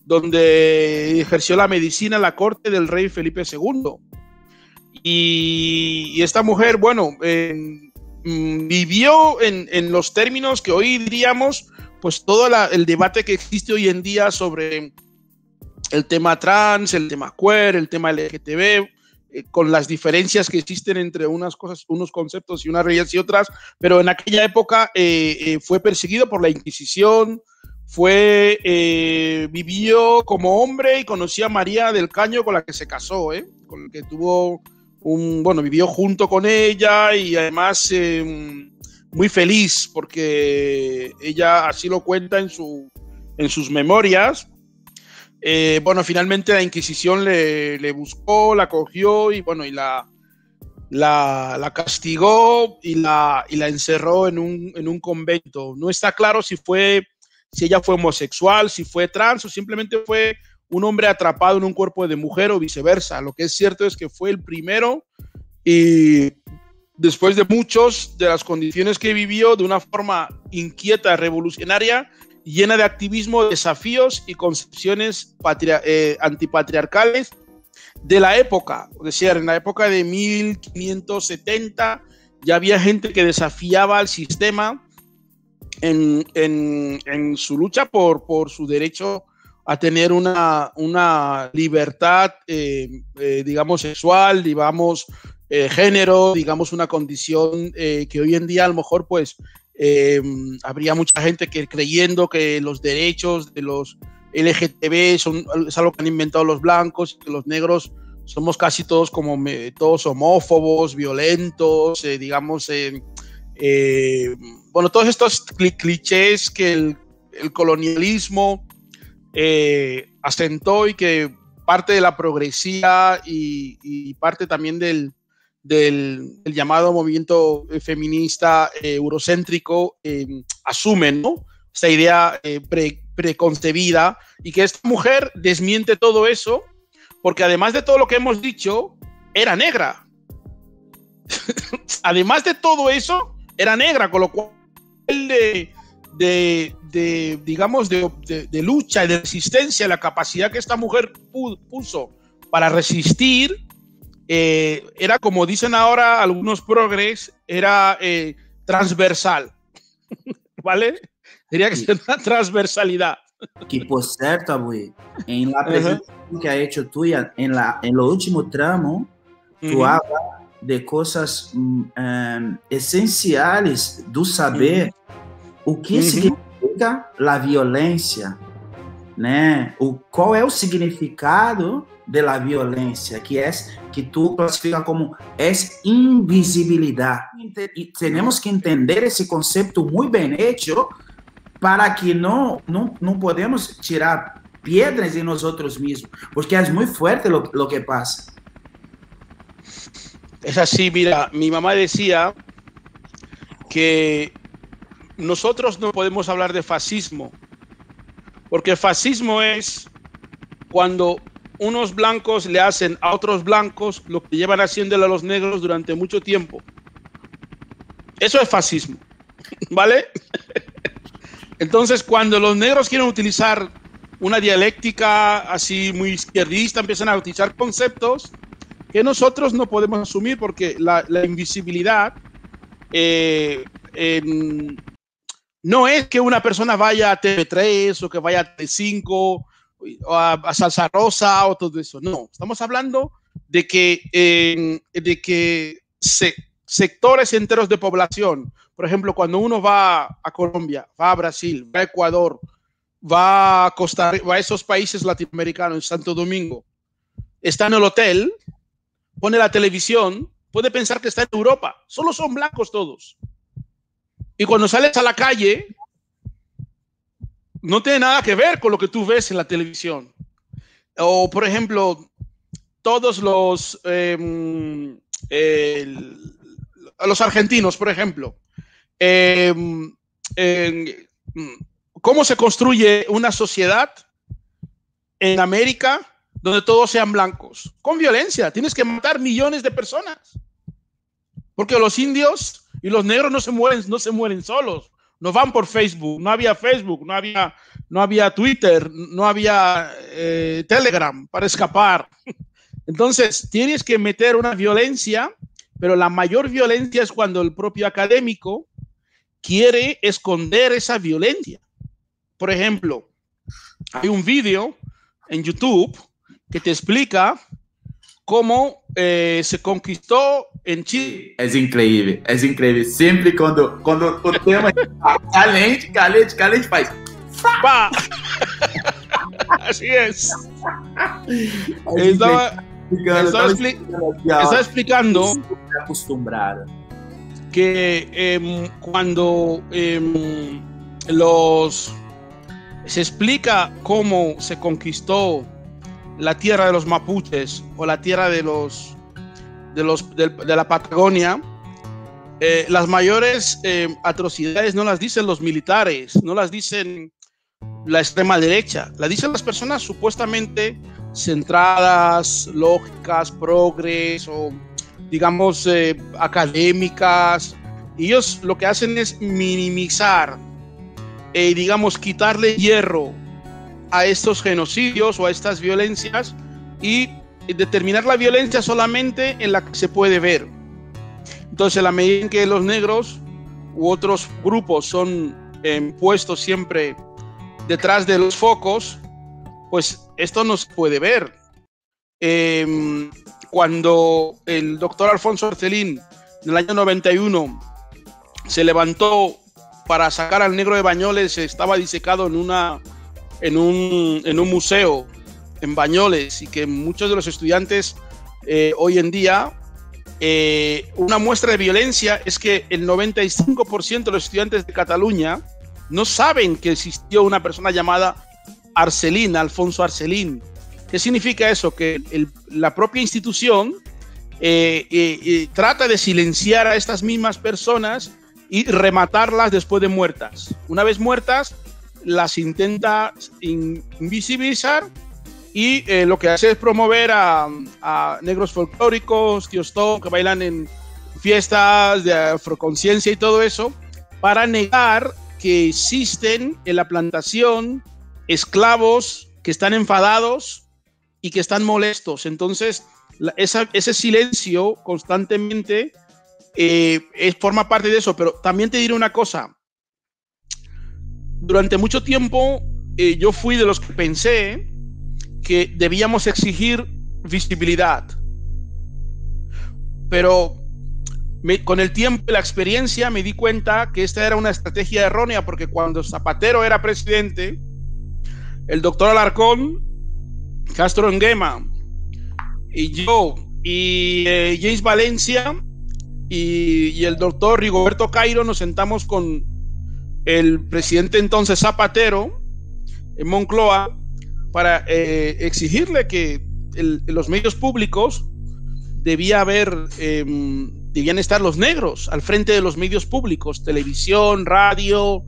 donde ejerció la medicina en la corte del rey Felipe II. Y esta mujer, bueno, vivió en los términos que hoy diríamos, pues todo el debate que existe hoy en día sobre el tema trans, el tema queer, el tema LGTB, con las diferencias que existen entre unas cosas, unos conceptos y unas realidades y otras, pero en aquella época fue perseguido por la Inquisición, vivió como hombre y conoció a María del Caño, con la que se casó, con la que tuvo vivió junto con ella, y además muy feliz, porque ella así lo cuenta en sus memorias. Finalmente la Inquisición le buscó, la cogió y la castigó y la encerró en un convento. No está claro si ella fue homosexual, si fue trans o simplemente fue un hombre atrapado en un cuerpo de mujer o viceversa. Lo que es cierto es que fue el primero, y después de muchos de las condiciones que vivió, de una forma inquieta, revolucionaria, llena de activismo, desafíos y concepciones antipatriarcales de la época. Es decir, en la época de 1570 ya había gente que desafiaba al sistema en su lucha por su derecho a tener una libertad, digamos, sexual, digamos, género, digamos, una condición que hoy en día a lo mejor pues habría mucha gente que creyendo que los derechos de los LGTB es algo que han inventado los blancos, y que los negros somos casi todos todos homófobos, violentos, digamos, todos estos clichés que el colonialismo asentó, y que parte de la progresía y parte también del llamado movimiento feminista eurocéntrico asumen, ¿no? Esta idea preconcebida, y que esta mujer desmiente todo eso, porque además de todo lo que hemos dicho, era negra. Además de todo eso, era negra, con lo cual digamos, de lucha y de resistencia, la capacidad que esta mujer puso para resistir, era, como dicen ahora algunos progres, era transversal. ¿Vale? Diría que es una transversalidad. Que, por cierto, Abui, en la presentación que ha hecho tuya, en lo último tramo, tú hablas de cosas esenciales do saber o que significa a violência, né? Qual é o significado da violência, que tu classifica como invisibilidade. E temos que entender esse conceito muito bem hecho, para que não podemos tirar piedras em nós mesmos, porque é muito forte lo que pasa. Es así, mira, mi mamá decía que nosotros no podemos hablar de fascismo, porque fascismo es cuando unos blancos le hacen a otros blancos lo que llevan haciéndole a los negros durante mucho tiempo. Eso es fascismo, ¿vale? Entonces, cuando los negros quieren utilizar una dialéctica así muy izquierdista, empiezan a utilizar conceptos, que nosotros no podemos asumir, porque la invisibilidad no es que una persona vaya a TV3 o que vaya a T5 o a Salsa Rosa o todo eso. No, estamos hablando de que sectores enteros de población, por ejemplo, cuando uno va a Colombia, va a Brasil, va a Ecuador, va a Costa Rica, va a esos países latinoamericanos, en Santo Domingo, está en el hotel, pone la televisión, puede pensar que está en Europa. Solo son blancos todos. Y cuando sales a la calle, no tiene nada que ver con lo que tú ves en la televisión. O, por ejemplo, todos los argentinos, por ejemplo. ¿Cómo se construye una sociedad en América donde todos sean blancos? Con violencia. Tienes que matar millones de personas. Porque los indios y los negros no se mueren solos. No van por Facebook. No había Facebook, no había Twitter, no había Telegram para escapar. Entonces, tienes que meter una violencia, pero la mayor violencia es cuando el propio académico quiere esconder esa violencia. Por ejemplo, hay un vídeo en YouTube que te explica cómo se conquistó en Chile. Es increíble, es increíble. Siempre cuando o tema caliente faz. ¡Pa! Así es. Estaba explicando que cuando se explica cómo se conquistó la tierra de los mapuches o la tierra de la Patagonia, las mayores atrocidades no las dicen los militares, no las dicen la extrema derecha, las dicen las personas supuestamente centradas, lógicas, progres o digamos académicas. Y ellos lo que hacen es minimizar, digamos, quitarle hierro a estos genocidios o a estas violencias y determinar la violencia solamente en la que se puede ver. Entonces, a la medida en que los negros u otros grupos son puestos siempre detrás de los focos, pues esto no se puede ver. Cuando el doctor Alfonso Arcelin en el año 91 se levantó para sacar al negro de Bañoles, estaba disecado en un museo en Bañoles, y que muchos de los estudiantes hoy en día, una muestra de violencia es que el 95% de los estudiantes de Cataluña no saben que existió una persona llamada Arcelin, Alfonso Arcelin. ¿Qué significa eso? Que la propia institución trata de silenciar a estas mismas personas y rematarlas después de muertas. Una vez muertas, las intenta invisibilizar y lo que hace es promover a negros folclóricos, tíos Tom, que bailan en fiestas de afroconciencia y todo eso, para negar que existen en la plantación esclavos que están enfadados y que están molestos. Entonces, ese silencio constantemente forma parte de eso. Pero también te diré una cosa. Durante mucho tiempo yo fui de los que pensé que debíamos exigir visibilidad. Pero con el tiempo y la experiencia me di cuenta que esta era una estrategia errónea, porque cuando Zapatero era presidente, el doctor Alarcón, Castro Nguema y yo y James Valencia y el doctor Rigoberto Cairo nos sentamos con el presidente entonces Zapatero en Moncloa para exigirle que los medios públicos debían estar los negros al frente de los medios públicos, televisión, radio,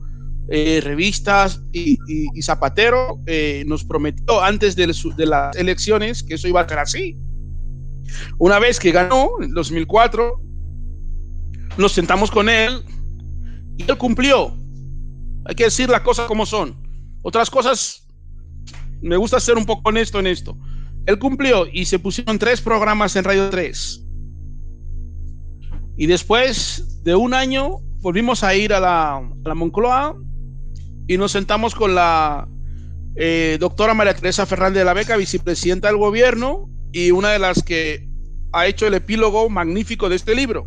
revistas, y Zapatero nos prometió antes de las elecciones que eso iba a ser así. Una vez que ganó en 2004, nos sentamos con él y él cumplió. Hay que decir las cosas como son. Otras cosas, me gusta ser un poco honesto en esto. Él cumplió y se pusieron 3 programas en Radio 3. Y después de un año volvimos a ir a la Moncloa y nos sentamos con la doctora María Teresa Fernández de la Beca, vicepresidenta del gobierno y una de las que ha hecho el epílogo magnífico de este libro.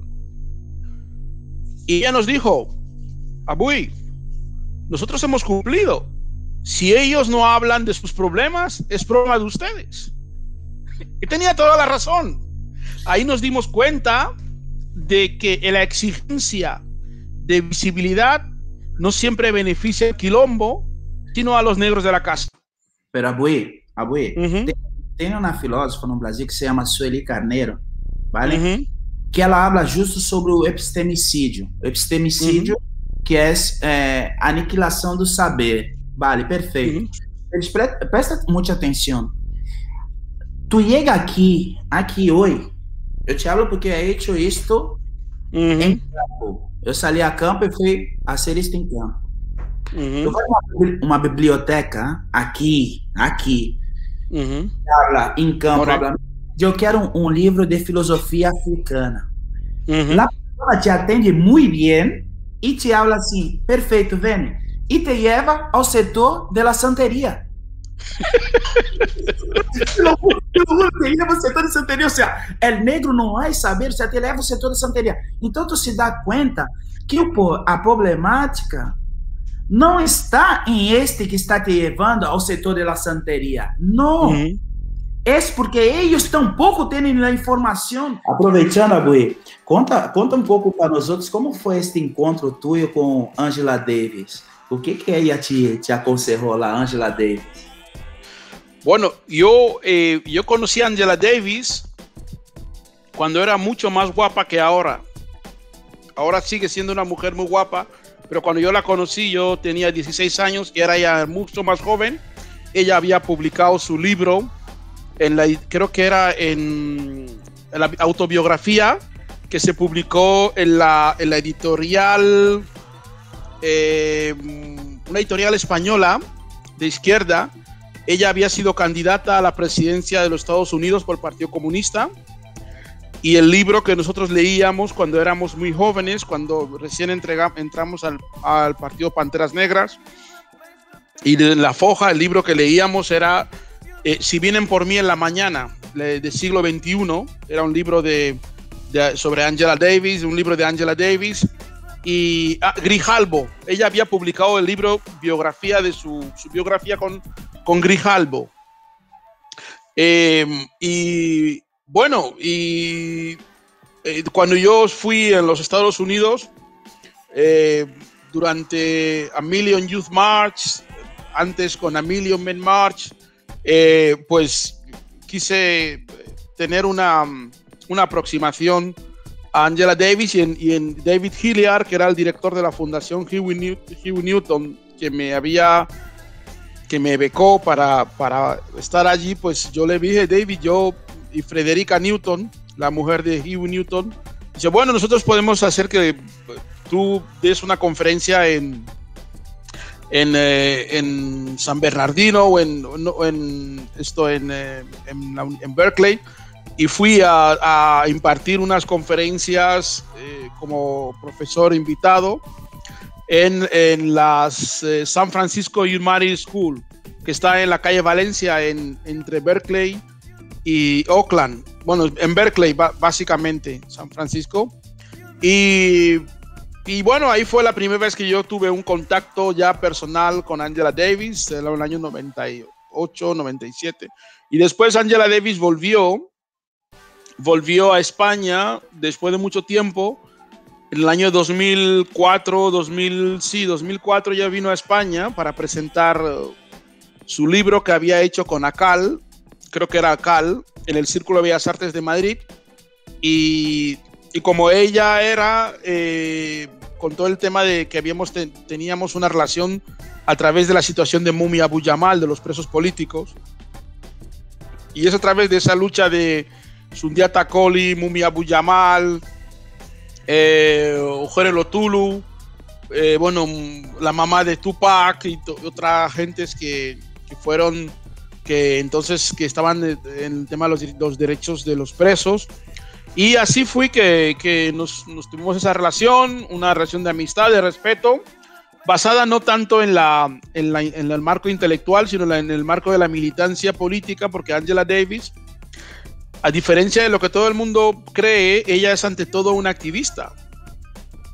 Y ella nos dijo: Abuy, nosotros hemos cumplido. Si ellos no hablan de sus problemas, es problema de ustedes. Y tenía toda la razón. Ahí nos dimos cuenta de que la exigencia de visibilidad no siempre beneficia al quilombo, sino a los negros de la casa. Pero Abuy, tem uma filósofa no Brasil que se chama Sueli Carneiro, vale? Que ela habla justo sobre o epistemicídio. O epistemicídio que é aniquilação do saber. Vale, perfeito. Presta muita atenção. Tu llega aqui hoje, eu te hablo porque he hecho isto em campo. Eu salí a campo e fui a hacer isto em campo. Eu vou a uma biblioteca aqui, habla em campo, habla, eu quero um livro de filosofia africana. La persona te atende muito bem e te habla assim, perfeito, vem, e te leva ao setor de la santeria. Te leva ao setor de santeria, ou seja, el negro não vai saber, você te leva ao setor de santeria. Então tu se dá conta que a problemática não está em este que está te levando ao setor de la santeria. Não. É porque eles tampouco têm a informação. Aproveitando, Abuy, conta um pouco para nós outros como foi este encontro tuyo com Angela Davis. O que ella te aconsejou lá, Angela Davis? Bueno, yo conocí a Angela Davis cuando era mucho más guapa que ahora. Ahora sigue siendo una mujer muy guapa, pero cuando yo la conocí yo tenía 16 años y era ya mucho más joven. Ella había publicado su libro, creo que era en la autobiografía que se publicó en la editorial, una editorial española de izquierda. Ella había sido candidata a la presidencia de los Estados Unidos por el Partido Comunista, y el libro que nosotros leíamos cuando éramos muy jóvenes, cuando recién entramos al Partido Panteras Negras, y de la foja, el libro que leíamos era Si vienen por mí en la mañana, del siglo XXI. Era un libro sobre Angela Davis, un libro de Angela Davis. Y Grijalbo, ella había publicado el libro biografía de su biografía con Grijalbo. Y bueno, cuando yo fui en los Estados Unidos, durante A Million Youth March, antes con A Million Men March, pues quise tener una aproximación a Angela Davis y en David Hilliard, que era el director de la Fundación Huey Newton, que me becó para estar allí. Pues yo le dije, David, yo y Frederica Newton, la mujer de Huey Newton, dice, bueno, nosotros podemos hacer que tú des una conferencia en San Bernardino o en Berkeley. Y fui a impartir unas conferencias como profesor invitado en las San Francisco Humanities School, que está en la calle Valencia, entre Berkeley y Oakland. Bueno, en Berkeley, básicamente, San Francisco. Y bueno, ahí fue la primera vez que yo tuve un contacto ya personal con Angela Davis, en el año 98, 97. Y después Angela Davis volvió a España después de mucho tiempo. En el año 2004 ya vino a España para presentar su libro que había hecho con ACAL, creo que era ACAL, en el Círculo de Bellas Artes de Madrid. Y como ella era, con todo el tema de que teníamos una relación a través de la situación de Mumia Abu Jamal, de los presos políticos, y es a través de esa lucha de Sundiata Acoli, Mumia Abu Jamal, Ojere Lotulu, bueno, la mamá de Tupac y otras gentes que que estaban en el tema de los derechos de los presos. Y así fue que nos tuvimos esa relación, una relación de amistad, de respeto, basada no tanto en el marco intelectual, sino en el marco de la militancia política, porque Angela Davis, a diferencia de lo que todo el mundo cree, ella es ante todo una activista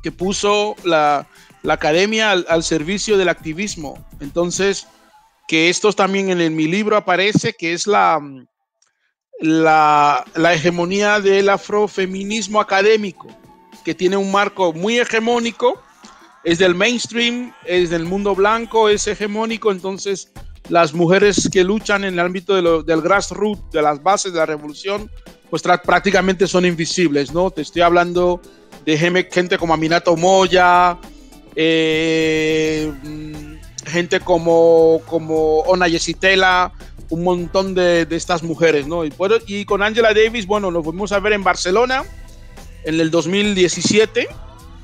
que puso la academia al servicio del activismo. Entonces, que esto también en mi libro aparece, que es la hegemonía del afrofeminismo académico, que tiene un marco muy hegemónico, es del mainstream, es del mundo blanco, es hegemónico. Entonces las mujeres que luchan en el ámbito del grassroots, de las bases de la revolución, pues prácticamente son invisibles, ¿no? Te estoy hablando de gente como Aminatou Moya, gente como Ona Yesitela, un montón de estas mujeres, ¿no? Y con Angela Davis, bueno, nos fuimos a ver en Barcelona en el 2017,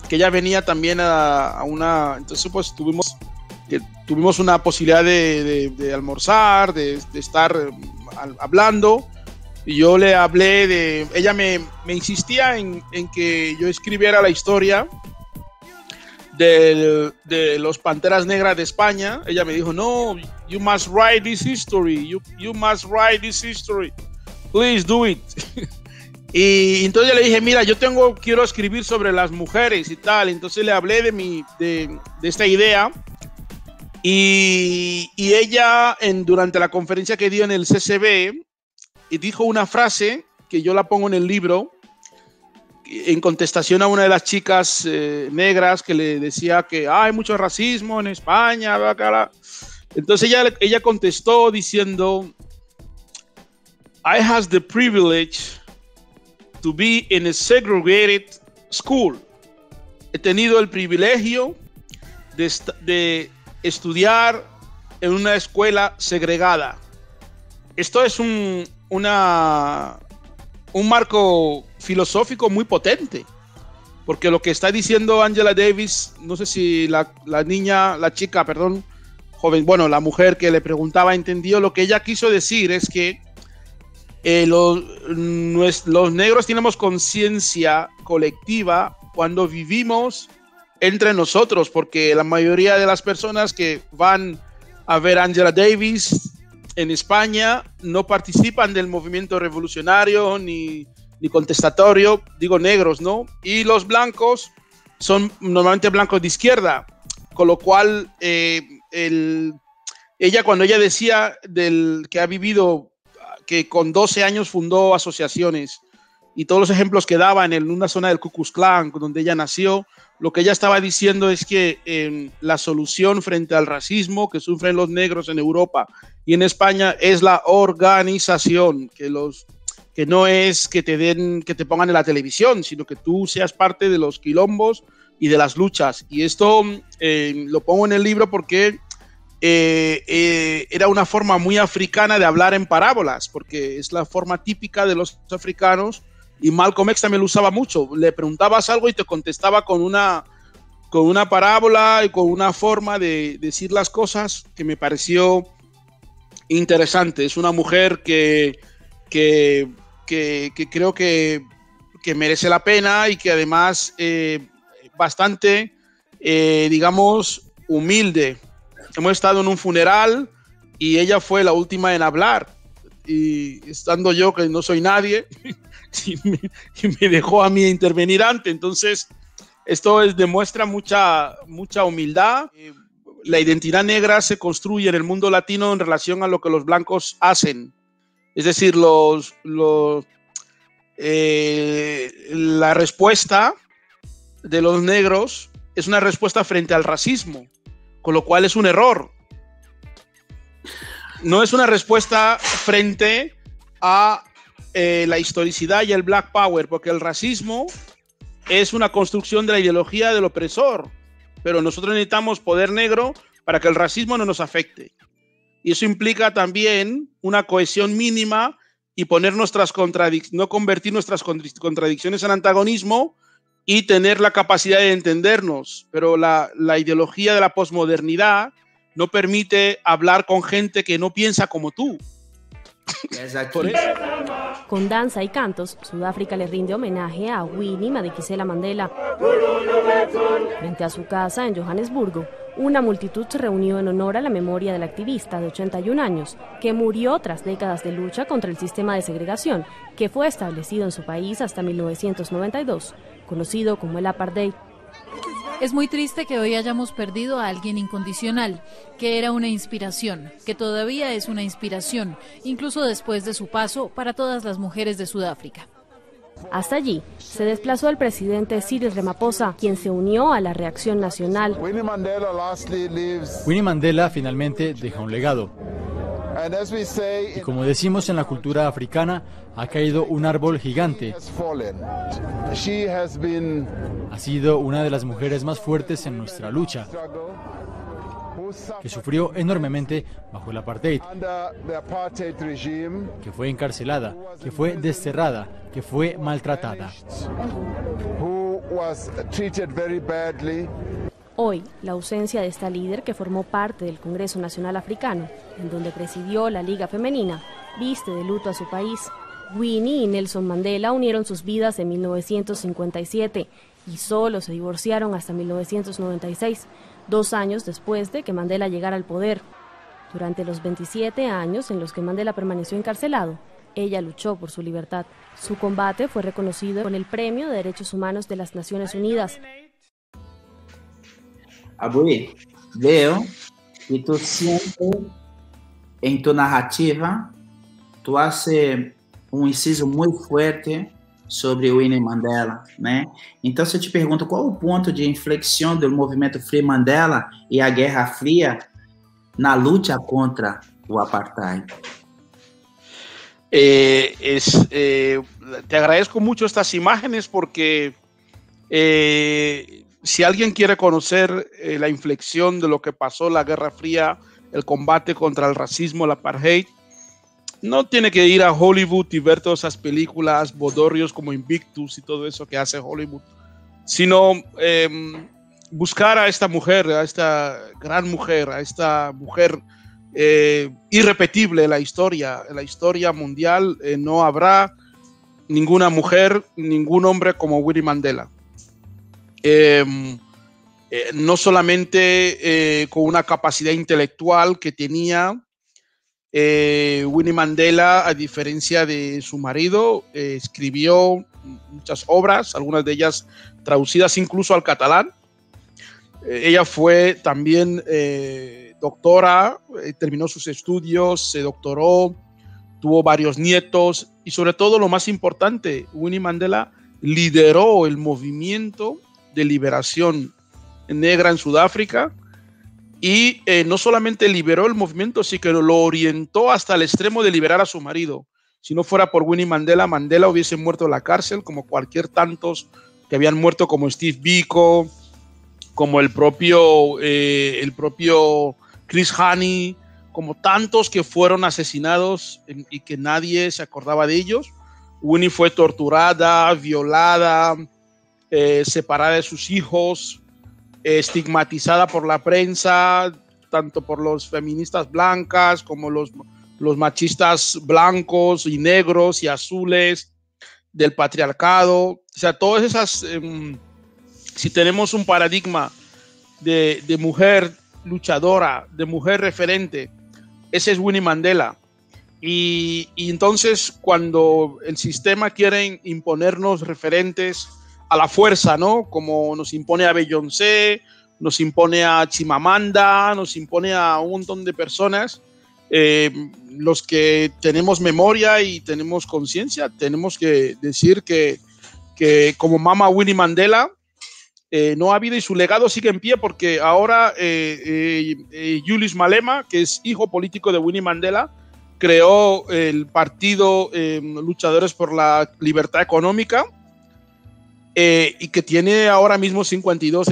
que ella venía también a una... Entonces, pues tuvimos una posibilidad de almorzar, de estar hablando, y yo le hablé de... Ella me insistía en que yo escribiera la historia de los Panteras Negras de España. Ella me dijo, no, you must write this history, you must write this history, please do it. Y entonces le dije, mira, quiero escribir sobre las mujeres y tal. Entonces le hablé de esta idea, y ella durante la conferencia que dio en el CCB dijo una frase que yo la pongo en el libro, en contestación a una de las chicas negras que le decía que hay mucho racismo en España. Entonces ella contestó diciendo, I has the privilege to be in a segregated school. He tenido el privilegio de estudiar en una escuela segregada. Esto es un marco filosófico muy potente, porque lo que está diciendo Angela Davis, no sé si la mujer que le preguntaba entendió, lo que ella quiso decir es que los negros tenemos conciencia colectiva cuando vivimos entre nosotros, porque la mayoría de las personas que van a ver a Angela Davis en España no participan del movimiento revolucionario ni contestatorio, digo negros, ¿no? Y los blancos son normalmente blancos de izquierda, con lo cual cuando ella decía que ha vivido, que con 12 años fundó asociaciones, y todos los ejemplos que daba en una zona del Ku Klux Klan, donde ella nació, lo que ella estaba diciendo es que la solución frente al racismo que sufren los negros en Europa y en España es la organización, que no es que te pongan en la televisión, sino que tú seas parte de los quilombos y de las luchas. Y esto lo pongo en el libro porque era una forma muy africana de hablar en parábolas, porque es la forma típica de los africanos, y Malcolm X también lo usaba mucho. Le preguntabas algo y te contestaba con una parábola y con una forma de decir las cosas que me pareció interesante. Es una mujer que creo que merece la pena, y que además bastante, digamos, humilde. Hemos estado en un funeral y ella fue la última en hablar, y estando yo, que no soy nadie, y me dejó a mí intervenir antes. Entonces esto demuestra mucha humildad. La identidad negra se construye en el mundo latino en relación a lo que los blancos hacen. Es decir, la respuesta de los negros es una respuesta frente al racismo, con lo cual es un error. No es una respuesta frente a la historicidad y el Black Power, porque el racismo es una construcción de la ideología del opresor, pero nosotros necesitamos poder negro para que el racismo no nos afecte. Y eso implica también una cohesión mínima y poner no convertir nuestras contradicciones en antagonismo, y tener la capacidad de entendernos. Pero la ideología de la posmodernidad no permite hablar con gente que no piensa como tú. Con danza y cantos, Sudáfrica le rinde homenaje a Winnie Madikizela Mandela. Frente a su casa en Johannesburgo, una multitud se reunió en honor a la memoria del activista de 81 años, que murió tras décadas de lucha contra el sistema de segregación que fue establecido en su país hasta 1992, conocido como el apartheid. Es muy triste que hoy hayamos perdido a alguien incondicional, que era una inspiración, que todavía es una inspiración, incluso después de su paso para todas las mujeres de Sudáfrica. Hasta allí se desplazó el presidente Cyril Ramaphosa, quien se unió a la reacción nacional. Winnie Mandela finalmente deja un legado. Y como decimos en la cultura africana, ha caído un árbol gigante. Ha sido una de las mujeres más fuertes en nuestra lucha, que sufrió enormemente bajo el apartheid, que fue encarcelada, que fue desterrada, que fue maltratada. Hoy, la ausencia de esta líder que formó parte del Congreso Nacional Africano, en donde presidió la Liga Femenina, viste de luto a su país. Winnie y Nelson Mandela unieron sus vidas en 1957 y solo se divorciaron hasta 1996, 2 años después de que Mandela llegara al poder. Durante los 27 años en los que Mandela permaneció encarcelado, ella luchó por su libertad. Su combate fue reconocido con el Premio de Derechos Humanos de las Naciones Unidas. Abui, veo que tú siempre en tu narrativa, tú haces um inciso muito forte sobre Winnie Mandela, né? Então, se eu te pergunto qual o ponto de inflexão do movimento Free Mandela e a Guerra Fria na luta contra o apartheid. Te agradezco mucho estas imágenes porque si alguien quiere conocer la inflexión de lo que pasó la Guerra Fría, el combate contra el racismo, el apartheid, no tiene que ir a Hollywood y ver todas esas películas bodorrios como Invictus y todo eso que hace Hollywood, sino buscar a esta mujer, a esta gran mujer, a esta mujer irrepetible en la historia mundial. No habrá ninguna mujer, ningún hombre como Winnie Mandela. No solamente con una capacidad intelectual que tenía, Winnie Mandela, a diferencia de su marido, escribió muchas obras, algunas de ellas traducidas incluso al catalán. Ella fue también doctora, terminó sus estudios, se doctoró, tuvo varios nietos y sobre todo lo más importante, Winnie Mandela lideró el movimiento de liberación negra en Sudáfrica y no solamente liberó el movimiento, sino que lo orientó hasta el extremo de liberar a su marido. Si no fuera por Winnie Mandela, Mandela hubiese muerto en la cárcel como cualquier tantos que habían muerto, como Steve Biko, como el propio Chris Hani, como tantos que fueron asesinados y que nadie se acordaba de ellos. Winnie fue torturada, violada, separada de sus hijos, estigmatizada por la prensa, tanto por los feministas blancas como los machistas blancos y negros y azules del patriarcado. O sea, todas esas, si tenemos un paradigma de mujer luchadora, de mujer referente, ese es Winnie Mandela. Y entonces cuando el sistema quiere imponernos referentes a la fuerza, ¿no? Como nos impone a Beyoncé, nos impone a Chimamanda, nos impone a un montón de personas, los que tenemos memoria y tenemos conciencia, tenemos que decir que como Mama Winnie Mandela no ha habido y su legado sigue en pie, porque ahora Julius Malema, que es hijo político de Winnie Mandela, creó el partido Luchadores por la Libertad Económica, y que tiene ahora mismo 52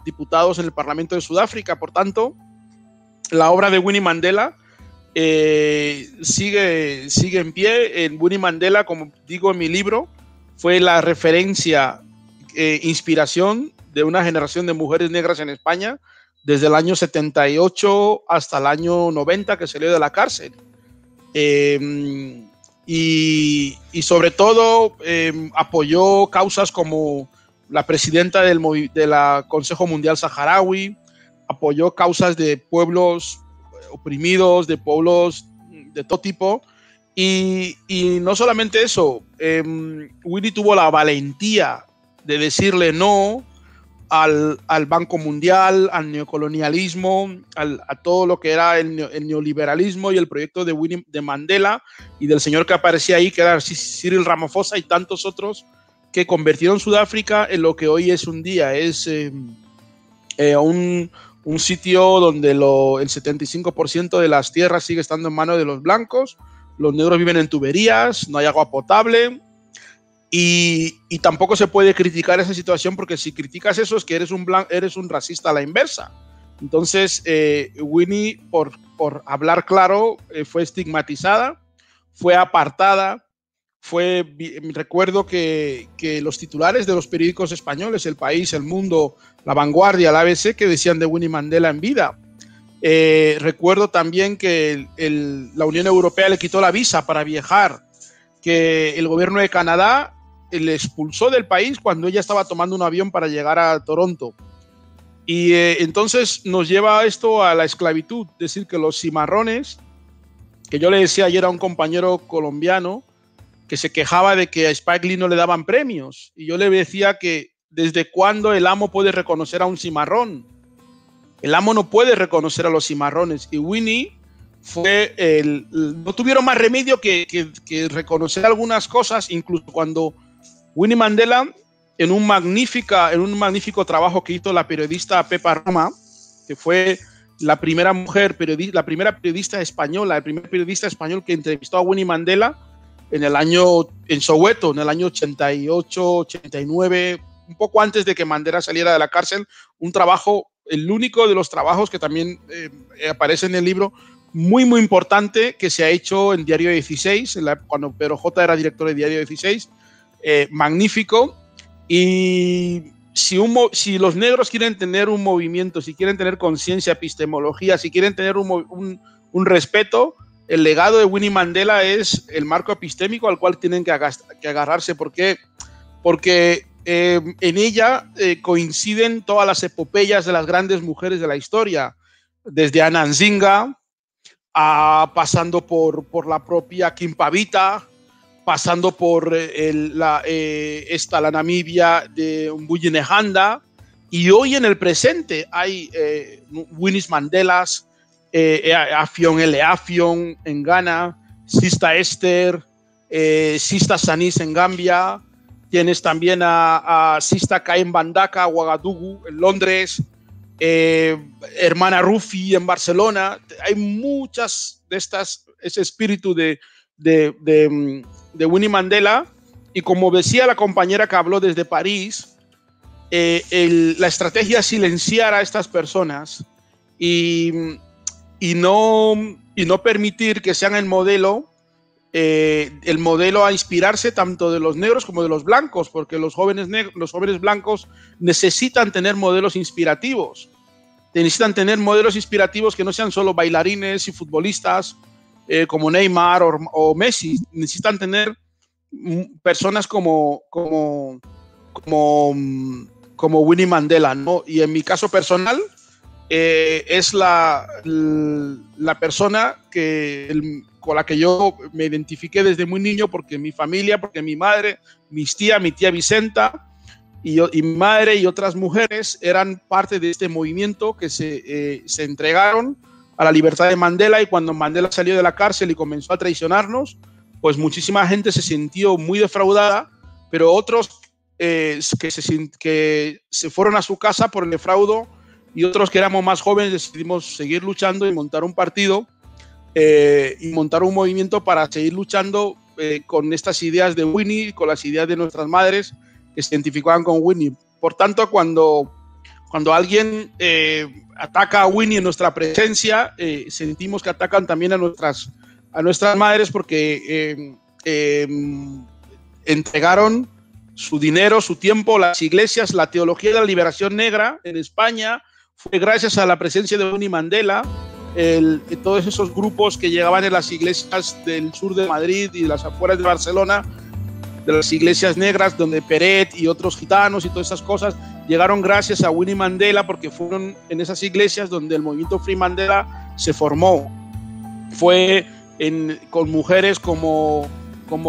diputados en el Parlamento de Sudáfrica. Por tanto, la obra de Winnie Mandela sigue en pie. Winnie Mandela, como digo en mi libro, fue la referencia, inspiración de una generación de mujeres negras en España desde el año 78 hasta el año 90, que salió de la cárcel. y sobre todo apoyó causas como la presidenta del Consejo Mundial Saharaui, apoyó causas de pueblos oprimidos, de pueblos de todo tipo, y no solamente eso, Winnie tuvo la valentía de decirle no al Banco Mundial, al neocolonialismo, a todo lo que era el neoliberalismo y el proyecto de Mandela y del señor que aparecía ahí, que era Cyril Ramaphosa y tantos otros, que convirtieron Sudáfrica en lo que hoy es un día. Es un sitio donde el 75% de las tierras sigue estando en manos de los blancos, los negros viven en tuberías, no hay agua potable. Y tampoco se puede criticar esa situación, porque si criticas eso es que eres un racista a la inversa. Entonces, Winnie, por hablar claro, fue estigmatizada, fue apartada. Recuerdo que los titulares de los periódicos españoles, El País, El Mundo, La Vanguardia, la ABC, que decían de Winnie Mandela en vida. Recuerdo también que la Unión Europea le quitó la visa para viajar, que el gobierno de Canadá le expulsó del país cuando ella estaba tomando un avión para llegar a Toronto. Y entonces nos lleva esto a la esclavitud, es decir, que los cimarrones, que yo le decía ayer a un compañero colombiano que se quejaba de que a Spike Lee no le daban premios, y yo le decía que desde cuándo el amo puede reconocer a un cimarrón. El amo no puede reconocer a los cimarrones, y Winnie no tuvieron más remedio que reconocer algunas cosas, incluso cuando Winnie Mandela, en un magnífico trabajo que hizo la periodista Pepa Roma, que fue la primera periodista española, el primer periodista español que entrevistó a Winnie Mandela en Soweto, en el año 88, 89, un poco antes de que Mandela saliera de la cárcel, un trabajo, el único de los trabajos que también aparece en el libro, muy, muy importante, que se ha hecho en Diario 16, cuando Pedro J. era director de Diario 16, magnífico. Y si los negros quieren tener un movimiento, si quieren tener conciencia, epistemología, si quieren tener un respeto, el legado de Winnie Mandela es el marco epistémico al cual tienen que agarrarse. ¿Por qué? Porque en ella coinciden todas las epopeyas de las grandes mujeres de la historia, desde Ana Nzinga, pasando por la propia Kimpavita, pasando por la Namibia de Mbuyi Nehanda, y hoy en el presente hay Winnie's Mandelas, Afion L. Afion en Ghana, Sista Esther, Sista Sanis en Gambia, tienes también a Sista Caen Bandaka, Ouagadougou en Londres, Hermana Rufi en Barcelona. Hay muchas de estas, ese espíritu de Winnie Mandela, y como decía la compañera que habló desde París, la estrategia es silenciar a estas personas y no permitir que sean el modelo a inspirarse tanto de los negros como de los blancos, porque los jóvenes blancos necesitan tener modelos inspirativos. Necesitan tener modelos inspirativos que no sean solo bailarines y futbolistas como Neymar o Messi. Necesitan tener personas como Winnie Mandela, ¿no? Y en mi caso personal, es la persona con la que yo me identifiqué desde muy niño, porque mi familia, porque mi madre, mi tía Vicenta y mi madre y otras mujeres eran parte de este movimiento que se entregaron a la libertad de Mandela, y cuando Mandela salió de la cárcel y comenzó a traicionarnos, pues muchísima gente se sintió muy defraudada, pero otros que se fueron a su casa por el defraudo, y otros que éramos más jóvenes decidimos seguir luchando y montar un partido y montar un movimiento para seguir luchando con estas ideas de Winnie, con las ideas de nuestras madres que se identificaban con Winnie. Por tanto, cuando alguien ataca a Winnie en nuestra presencia, sentimos que atacan también a nuestras madres, porque entregaron su dinero, su tiempo, las iglesias, la teología de la liberación negra en España. Fue gracias a la presencia de Winnie Mandela todos esos grupos que llegaban en las iglesias del sur de Madrid y de las afueras de Barcelona, de las iglesias negras, donde Peret y otros gitanos y todas esas cosas llegaron gracias a Winnie Mandela, porque fueron en esas iglesias donde el movimiento Free Mandela se formó. Fue con mujeres como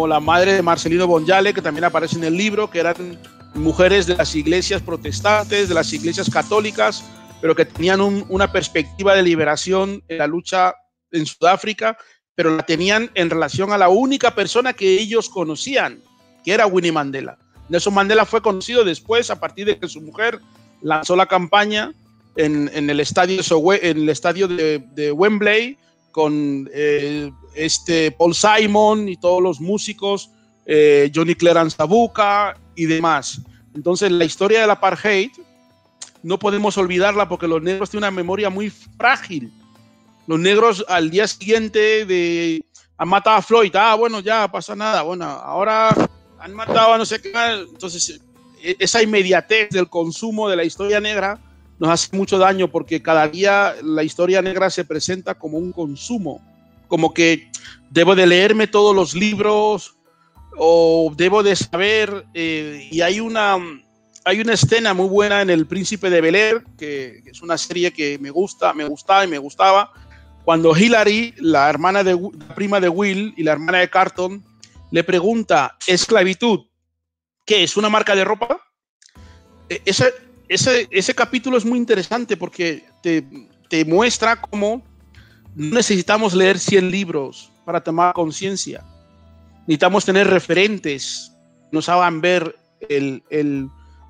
la madre de Marcelino Bonjale, que también aparece en el libro, que eran mujeres de las iglesias protestantes, de las iglesias católicas, pero que tenían una perspectiva de liberación en la lucha en Sudáfrica, pero la tenían en relación a la única persona que ellos conocían, que era Winnie Mandela. Nelson Mandela fue conocido después, a partir de que su mujer lanzó la campaña en el estadio de Wembley, con Paul Simon y todos los músicos, Johnny Clarence Tabuka y demás. Entonces, la historia del apartheid no podemos olvidarla, porque los negros tienen una memoria muy frágil. Los negros al día siguiente han matado a Floyd, bueno, ya pasa nada, bueno, ahora han matado a no sé qué. Entonces, esa inmediatez del consumo de la historia negra nos hace mucho daño, porque cada día la historia negra se presenta como un consumo, como que debo de leerme todos los libros o debo de saber, y hay una escena muy buena en El Príncipe de Bel-Air, que es una serie que me gustaba, cuando Hillary, la prima de Will y la hermana de Carlton, le pregunta: ¿esclavitud qué es, una marca de ropa? Ese capítulo es muy interesante, porque te muestra cómo no necesitamos leer 100 libros para tomar conciencia. Necesitamos tener referentes que nos hagan ver el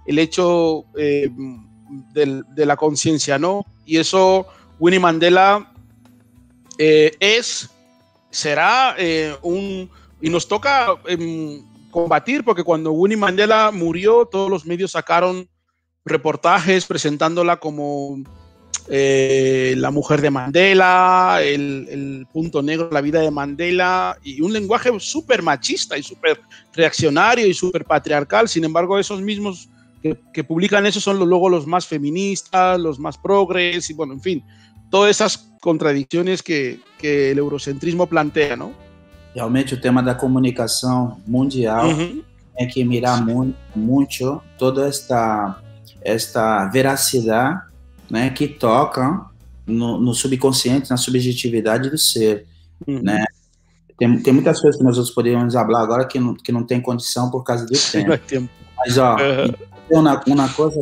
hecho de la conciencia, ¿no? Y eso Winnie Mandela será y nos toca combatir, porque cuando Winnie Mandela murió, todos los medios sacaron reportajes presentándola como la mujer de Mandela, el punto negro de la vida de Mandela, y un lenguaje súper machista y súper reaccionario y súper patriarcal. Sin embargo, esos mismos que publican eso son luego los más feministas, los más progres, y bueno, en fin, todas esas contradicciones que el eurocentrismo plantea, ¿no? Realmente o tema da comunicação mundial tem que mirar muito toda esta veracidade, né, que toca no subconsciente, na subjetividade do ser, né? Tem muitas coisas que nós outros poderíamos falar agora que não tem condição por causa do tempo. Mas, ó, uma coisa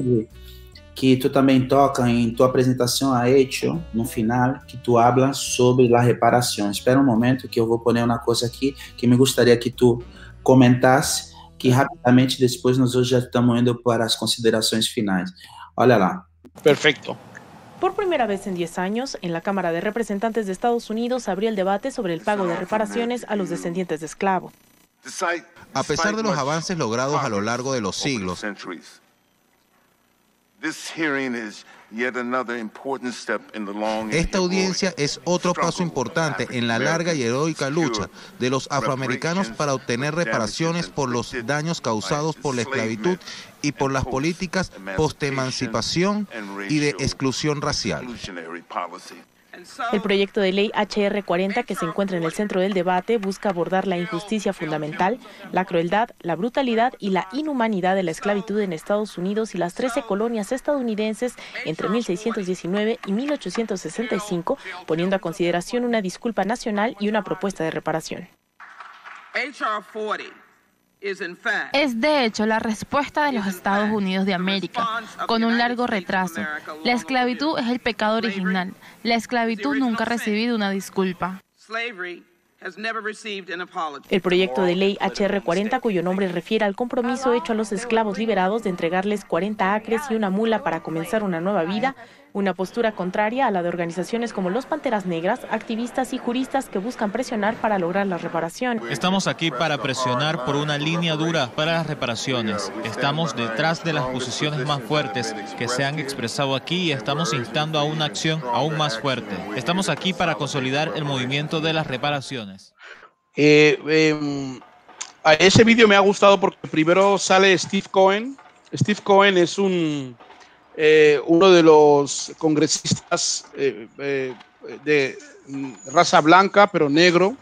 que tu também toca em tua apresentação a Hecho, no final, que tu habla sobre a reparação. Espera um momento que eu vou pôr uma coisa aqui que me gostaria que tu comentasse, que rapidamente depois nós hoje já estamos indo para as considerações finais. Olha lá. Perfecto. Por primera vez en 10 años, en la Cámara de Representantes de Estados Unidos abrió el debate sobre el pago de reparaciones a los descendientes de esclavos. A pesar de los avances logrados a lo largo de los siglos, esta audiencia es otro paso importante en la larga y heroica lucha de los afroamericanos para obtener reparaciones por los daños causados por la esclavitud y por las políticas post-emancipación y de exclusión racial. El proyecto de ley HR 40, que se encuentra en el centro del debate, busca abordar la injusticia fundamental, la crueldad, la brutalidad y la inhumanidad de la esclavitud en Estados Unidos y las 13 colonias estadounidenses entre 1619 y 1865, poniendo a consideración una disculpa nacional y una propuesta de reparación. HR 40 es de hecho la respuesta de los Estados Unidos de América, con un largo retraso. La esclavitud es el pecado original. La esclavitud nunca ha recibido una disculpa. El proyecto de ley HR 40, cuyo nombre refiere al compromiso hecho a los esclavos liberados de entregarles 40 acres y una mula para comenzar una nueva vida, una postura contraria a la de organizaciones como los Panteras Negras, activistas y juristas que buscan presionar para lograr la reparación. Estamos aquí para presionar por una línea dura para las reparaciones. Estamos detrás de las posiciones más fuertes que se han expresado aquí y estamos instando a una acción aún más fuerte. Estamos aquí para consolidar el movimiento de las reparaciones. Ese vídeo me ha gustado porque primero sale Steve Cohen. Steve Cohen es un uno de los congresistas de raza blanca, pero negro,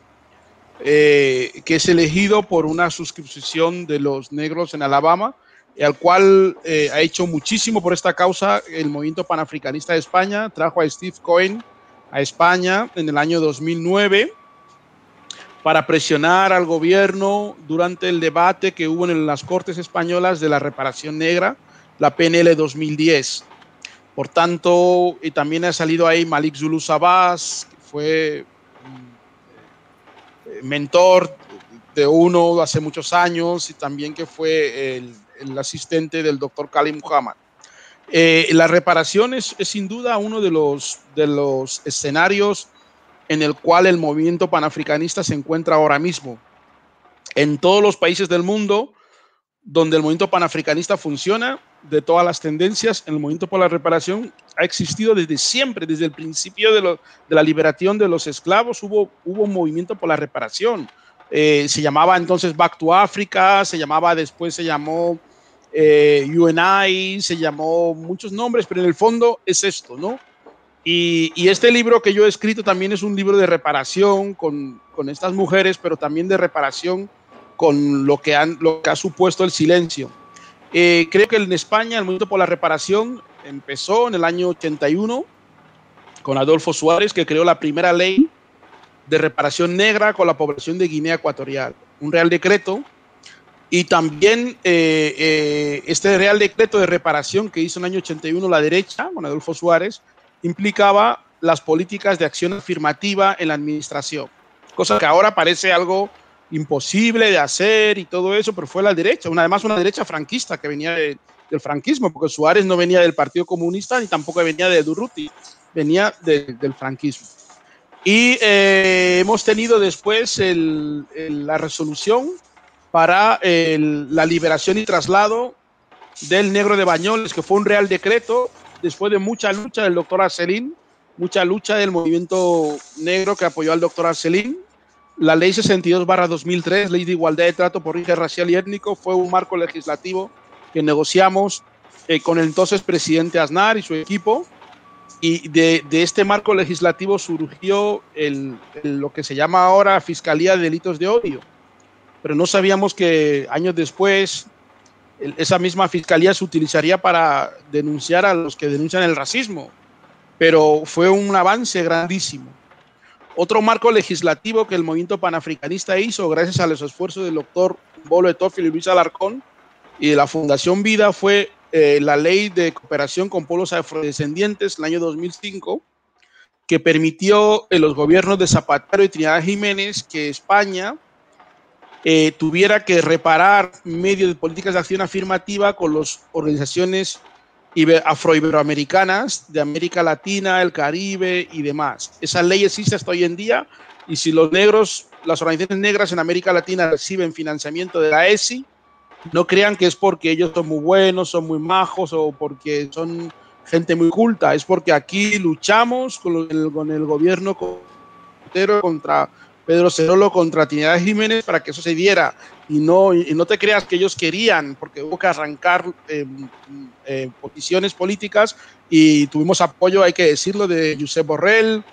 que es elegido por una suscripción de los negros en Alabama, al cual ha hecho muchísimo por esta causa el movimiento panafricanista de España. Trajo a Steve Cohen a España en el año 2009 para presionar al gobierno durante el debate que hubo en las Cortes Españolas de la reparación negra, la PNL 2010. Por tanto, y también ha salido ahí Malik Zulu Sabas, que fue mentor de uno hace muchos años y también que fue el asistente del doctor Khalid Muhammad. La reparación es sin duda uno de los escenarios en el cual el movimiento panafricanista se encuentra ahora mismo. En todos los países del mundo donde el movimiento panafricanista funciona, de todas las tendencias, el movimiento por la reparación ha existido desde siempre, desde el principio de la liberación de los esclavos hubo un movimiento por la reparación. Se llamaba entonces Back to Africa, después se llamó UNI, se llamó muchos nombres, pero en el fondo es esto, ¿no? Y este libro que yo he escrito también es un libro de reparación con estas mujeres, pero también de reparación con lo que ha supuesto el silencio. Creo que en España el movimiento por la reparación empezó en el año 81 con Adolfo Suárez, que creó la primera ley de reparación negra con la población de Guinea Ecuatorial, un real decreto. Y también este real decreto de reparación que hizo en el año 81 la derecha, con Adolfo Suárez, implicaba las políticas de acción afirmativa en la administración, cosa que ahora parece algo imposible de hacer y todo eso, pero fue la derecha, además una derecha franquista que venía del franquismo, porque Suárez no venía del Partido Comunista ni tampoco venía de Durruti, venía del franquismo. Y hemos tenido después la resolución para la liberación y traslado del negro de Bañoles, que fue un real decreto después de mucha lucha del doctor Arcelín, mucha lucha del movimiento negro que apoyó al doctor Arcelín. La ley 62/2003, ley de igualdad de trato por origen racial y étnico, fue un marco legislativo que negociamos con el entonces presidente Aznar y su equipo. Y de este marco legislativo surgió lo que se llama ahora Fiscalía de Delitos de Odio. Pero no sabíamos que años después esa misma fiscalía se utilizaría para denunciar a los que denuncian el racismo. Pero fue un avance grandísimo. Otro marco legislativo que el movimiento panafricanista hizo gracias a los esfuerzos del doctor Bolo Eto'o y Luis Alarcón y de la Fundación Vida fue la ley de cooperación con pueblos afrodescendientes en el año 2005, que permitió en los gobiernos de Zapatero y Trinidad Jiménez que España tuviera que reparar medios de políticas de acción afirmativa con las organizaciones afroiberoamericanas de América Latina, el Caribe y demás. Esa ley existe hasta hoy en día y si los negros, las organizaciones negras en América Latina reciben financiamiento de la ESI, no crean que es porque ellos son muy buenos, son muy majos o porque son gente muy culta, es porque aquí luchamos con el gobierno contra Pedro Cerolo, contra Trinidad Jiménez para que eso se diera y no te creas que ellos querían, porque hubo que arrancar posiciones políticas y tuvimos apoyo, hay que decirlo, de Josep Borrell,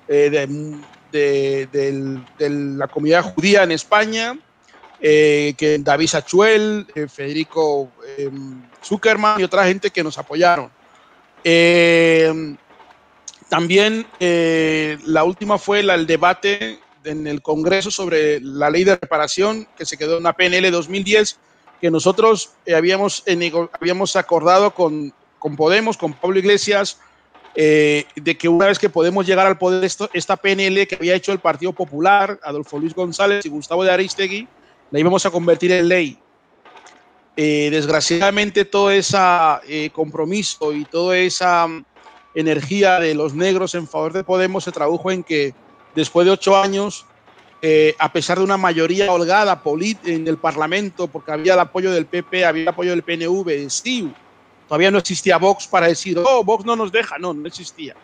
de la comunidad judía en España, que David Sachuel, Federico Zuckerman y otra gente que nos apoyaron. También la última fue el debate en el Congreso sobre la ley de reparación que se quedó en la PNL 2010, que nosotros habíamos acordado con Podemos, con Pablo Iglesias, de que una vez que Podemos llegar al poder, esta PNL que había hecho el Partido Popular, Adolfo Luis González y Gustavo de Aristegui, la íbamos a convertir en ley. Desgraciadamente todo ese compromiso y toda esa energía de los negros en favor de Podemos se tradujo en que después de 8 años, a pesar de una mayoría holgada en el Parlamento, porque había el apoyo del PP, había el apoyo del PNV, de CIU, todavía no existía Vox para decir, oh, Vox no nos deja, no existía.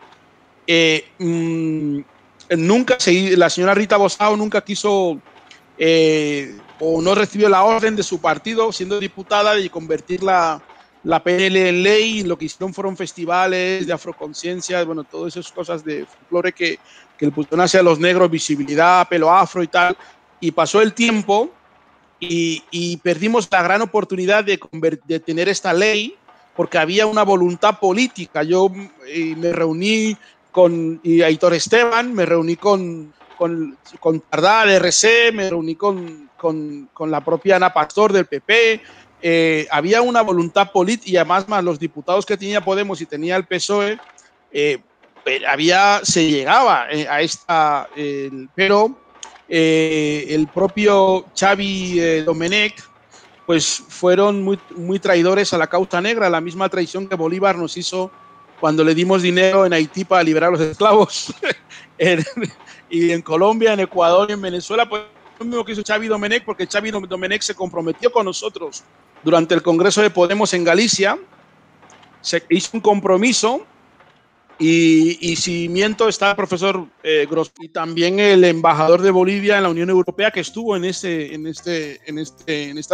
La señora Rita Bosao nunca quiso o no recibió la orden de su partido, siendo diputada, de convertir la la PNL en ley, lo que hicieron fueron festivales de afroconciencia, bueno, todas esas cosas de folclore que le pusieron hacia los negros, visibilidad, pelo afro y tal, y pasó el tiempo y perdimos la gran oportunidad de tener esta ley porque había una voluntad política. Yo me reuní con Aitor Esteban, me reuní con Tardá de RC, me reuní con la propia Ana Pastor del PP. Había una voluntad política y además más los diputados que tenía Podemos y tenía el PSOE, se llegaba a esta, pero el propio Xavi Domènech pues fueron muy traidores a la causa negra, la misma traición que Bolívar nos hizo cuando le dimos dinero en Haití para liberar a los esclavos y en Colombia, en Ecuador y en Venezuela, pues lo mismo que hizo Xavi Domènech, porque Xavi Domènech se comprometió con nosotros durante el Congreso de Podemos en Galicia, se hizo un compromiso y si miento está el profesor Gross y también el embajador de Bolivia en la Unión Europea que estuvo en esta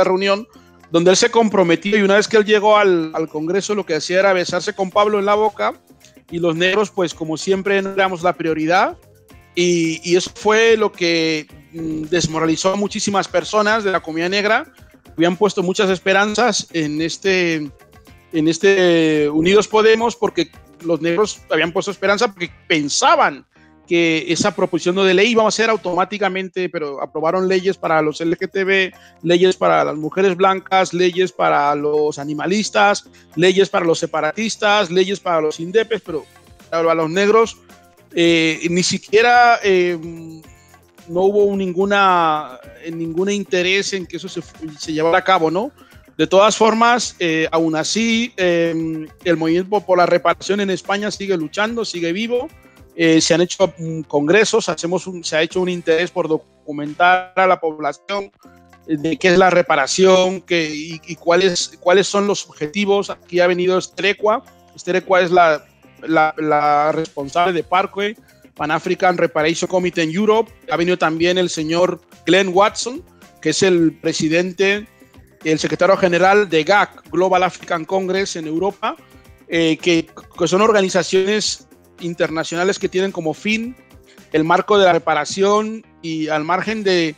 reunión donde él se comprometió y una vez que él llegó al Congreso lo que hacía era besarse con Pablo en la boca y los negros pues como siempre no éramos la prioridad y eso fue lo que desmoralizó a muchísimas personas de la comunidad negra. Habían puesto muchas esperanzas en este Unidos Podemos porque los negros habían puesto esperanza porque pensaban que esa proposición de ley iba a ser automáticamente, pero aprobaron leyes para los LGTB, leyes para las mujeres blancas, leyes para los animalistas, leyes para los separatistas, leyes para los indepes, pero a los negros ni siquiera no hubo ningún interés en que eso se llevara a cabo, ¿no? De todas formas, aún así, el movimiento por la reparación en España sigue luchando, sigue vivo. Se han hecho congresos, se ha hecho un interés por documentar a la población de qué es la reparación y cuáles son los objetivos. Aquí ha venido Esterecua. Esterecua es la responsable de Parkway, Pan African Reparation Committee en Europe. Ha venido también el señor Glenn Watson, que es el presidente, el secretario general de GAC, Global African Congress en Europa, que son organizaciones internacionales que tienen como fin el marco de la reparación y al margen de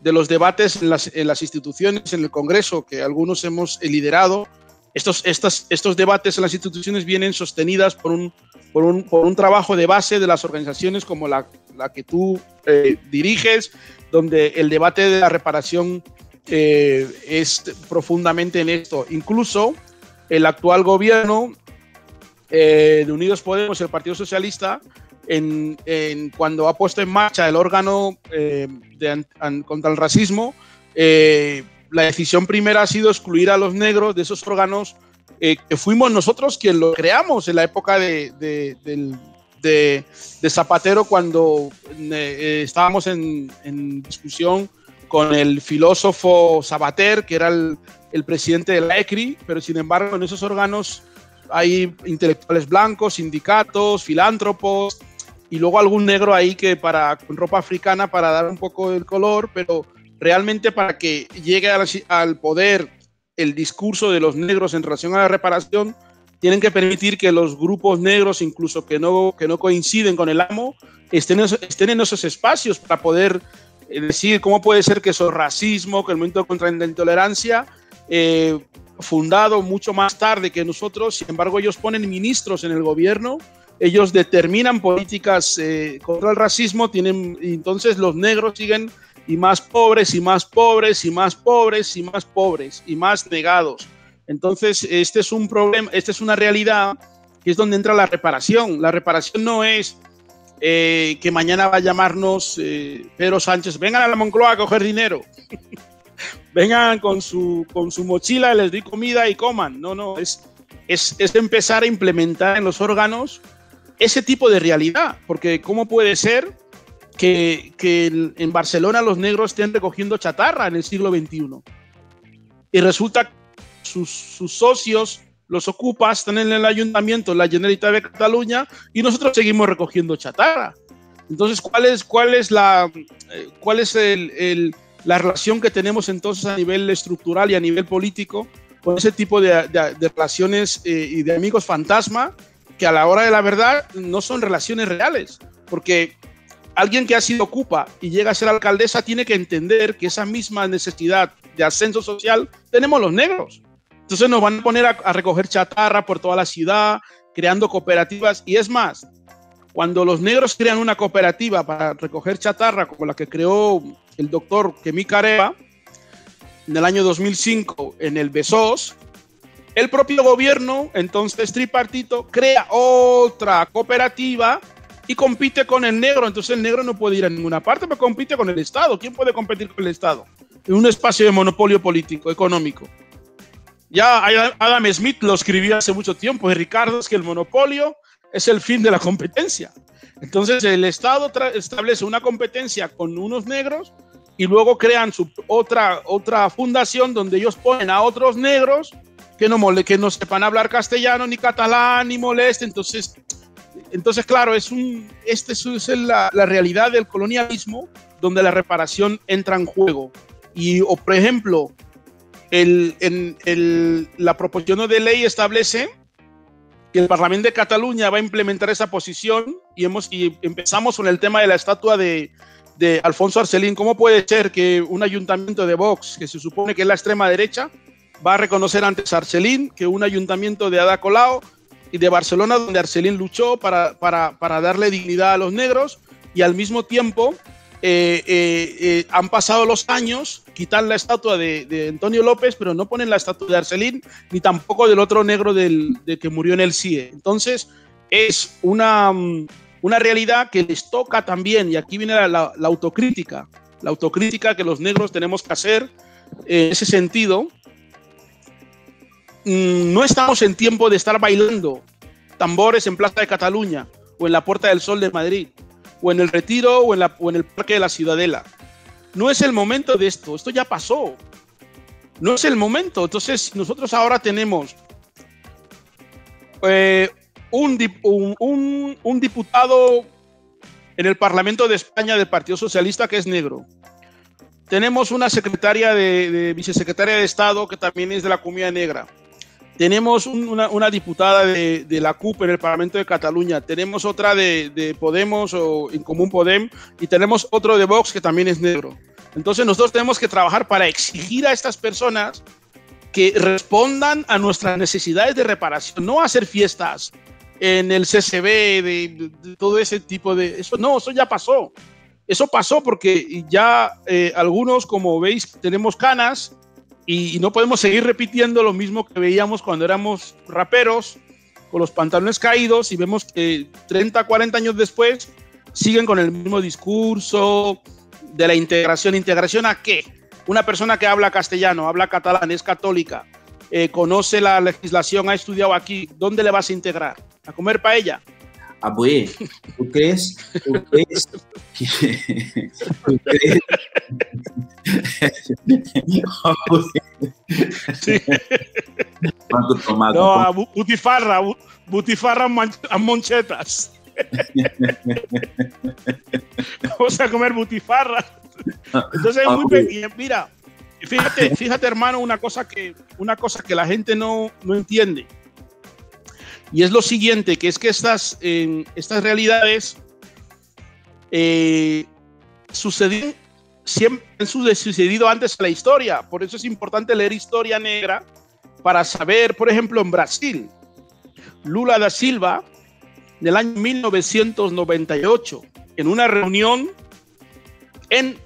los debates en las instituciones, en el Congreso, que algunos hemos liderado. Estos debates en las instituciones vienen sostenidas por un trabajo de base de las organizaciones como la que tú diriges, donde el debate de la reparación es profundamente en esto. Incluso el actual gobierno de Unidos Podemos, el Partido Socialista, cuando ha puesto en marcha el órgano contra el racismo, la decisión primera ha sido excluir a los negros de esos órganos que fuimos nosotros quien lo creamos en la época de Zapatero, cuando estábamos en discusión con el filósofo Sabater, que era el presidente de la ECRI, pero sin embargo en esos órganos hay intelectuales blancos, sindicatos, filántropos y luego algún negro ahí con ropa africana para dar un poco el color, pero realmente para que llegue al poder el discurso de los negros en relación a la reparación, tienen que permitir que los grupos negros, incluso que no coinciden con el amo, estén en esos espacios para poder decir cómo puede ser que eso racismo, que el movimiento contra la intolerancia, fundado mucho más tarde que nosotros, sin embargo ellos ponen ministros en el gobierno, ellos determinan políticas contra el racismo, y entonces los negros siguen y más pobres y más pobres y más pobres y más pobres y más negados. Entonces este es un problema, esta es una realidad que es donde entra la reparación. La reparación no es que mañana va a llamarnos Pedro Sánchez, vengan a la Moncloa a coger dinero. Vengan con su mochila, les doy comida y coman. No, es empezar a implementar en los órganos ese tipo de realidad, porque ¿cómo puede ser que en Barcelona los negros estén recogiendo chatarra en el siglo XXI? Y resulta que sus socios, los ocupas, están en el ayuntamiento, en la Generalitat de Cataluña, y nosotros seguimos recogiendo chatarra. Entonces, ¿cuál es la relación que tenemos entonces a nivel estructural y a nivel político con ese tipo de relaciones y de amigos fantasma, que a la hora de la verdad no son relaciones reales, porque alguien que ha sido ocupa y llega a ser alcaldesa tiene que entender que esa misma necesidad de ascenso social tenemos los negros. Entonces nos van a poner a recoger chatarra por toda la ciudad, creando cooperativas, y es más, cuando los negros crean una cooperativa para recoger chatarra, como la que creó el doctor Kemi Kareba en el año 2005 en el Besós, el propio gobierno, entonces tripartito, crea otra cooperativa y compite con el negro. Entonces el negro no puede ir a ninguna parte, pero compite con el Estado. ¿Quién puede competir con el Estado? En un espacio de monopolio político, económico. Ya Adam Smith lo escribió hace mucho tiempo, Ricardo, es que el monopolio es el fin de la competencia. Entonces el Estado establece una competencia con unos negros y luego crean otra fundación donde ellos ponen a otros negros que no sepan hablar castellano ni catalán ni molesten. Entonces claro, esta es la realidad del colonialismo, donde la reparación entra en juego. Y, o por ejemplo, la proposición de ley establece que el Parlamento de Cataluña va a implementar esa posición, y empezamos con el tema de la estatua de Alfonso Arcelín. ¿Cómo puede ser que un ayuntamiento de Vox, que se supone que es la extrema derecha, va a reconocer antes a Arcelín que un ayuntamiento de Ada Colau y de Barcelona, donde Arcelín luchó para darle dignidad a los negros, y al mismo tiempo han pasado los años, quitan la estatua de Antonio López, pero no ponen la estatua de Arcelín, ni tampoco del otro negro de que murió en el CIE. Entonces es una realidad que les toca también, y aquí viene la autocrítica que los negros tenemos que hacer en ese sentido. No estamos en tiempo de estar bailando tambores en Plaza de Cataluña, o en la Puerta del Sol de Madrid, o en el Retiro, o en el Parque de la Ciudadela. No es el momento de esto ya pasó. No es el momento. Entonces nosotros ahora tenemos un diputado en el Parlamento de España del Partido Socialista que es negro. Tenemos una secretaria vicesecretaria de Estado que también es de la comunidad negra. Tenemos una diputada de la CUP en el Parlamento de Cataluña. Tenemos otra de Podemos o En Común Podem, y tenemos otro de Vox que también es negro. Entonces nosotros tenemos que trabajar para exigir a estas personas que respondan a nuestras necesidades de reparación, no hacer fiestas en el CCB de todo ese tipo de... Eso ya pasó. Eso pasó porque ya algunos, como veis, tenemos canas, y no podemos seguir repitiendo lo mismo que veíamos cuando éramos raperos, con los pantalones caídos, y vemos que 30, 40 años después siguen con el mismo discurso de la integración. ¿Integración a qué? Una persona que habla castellano, habla catalán, es católica, conoce la legislación, ha estudiado aquí, ¿dónde le vas a integrar? ¿A comer paella? Abue, ¿tú crees Sí. No, butifarra a monchetas. Vamos a comer butifarra. Entonces es muy pequeño. Mira, fíjate hermano, una cosa que la gente no entiende, y es lo siguiente, que es que estas realidades siempre han sucedido antes en la historia. Por eso es importante leer historia negra para saber, por ejemplo, en Brasil, Lula da Silva, en el año 1998, en una reunión en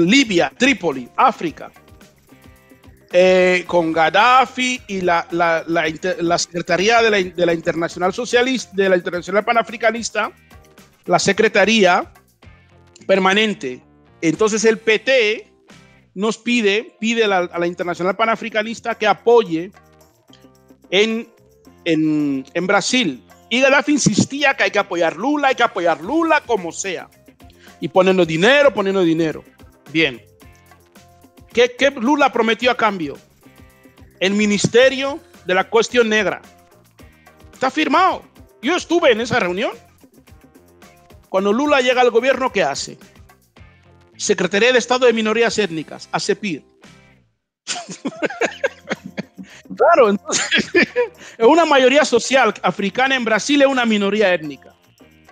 Libia, Trípoli, África, con Gaddafi y la Secretaría de la Internacional Socialista, de la Internacional Panafricanista, la Secretaría Permanente. Entonces el PT nos pide a la Internacional Panafricanista que apoye en Brasil. Y Gaddafi insistía que hay que apoyar Lula como sea. Y poniendo dinero. Bien. ¿Qué Lula prometió a cambio? El Ministerio de la Cuestión Negra. Está firmado. Yo estuve en esa reunión. Cuando Lula llega al gobierno, ¿qué hace? Secretaría de Estado de Minorías Étnicas, ASEPIR. Claro, entonces, es una mayoría social africana. En Brasil es una minoría étnica.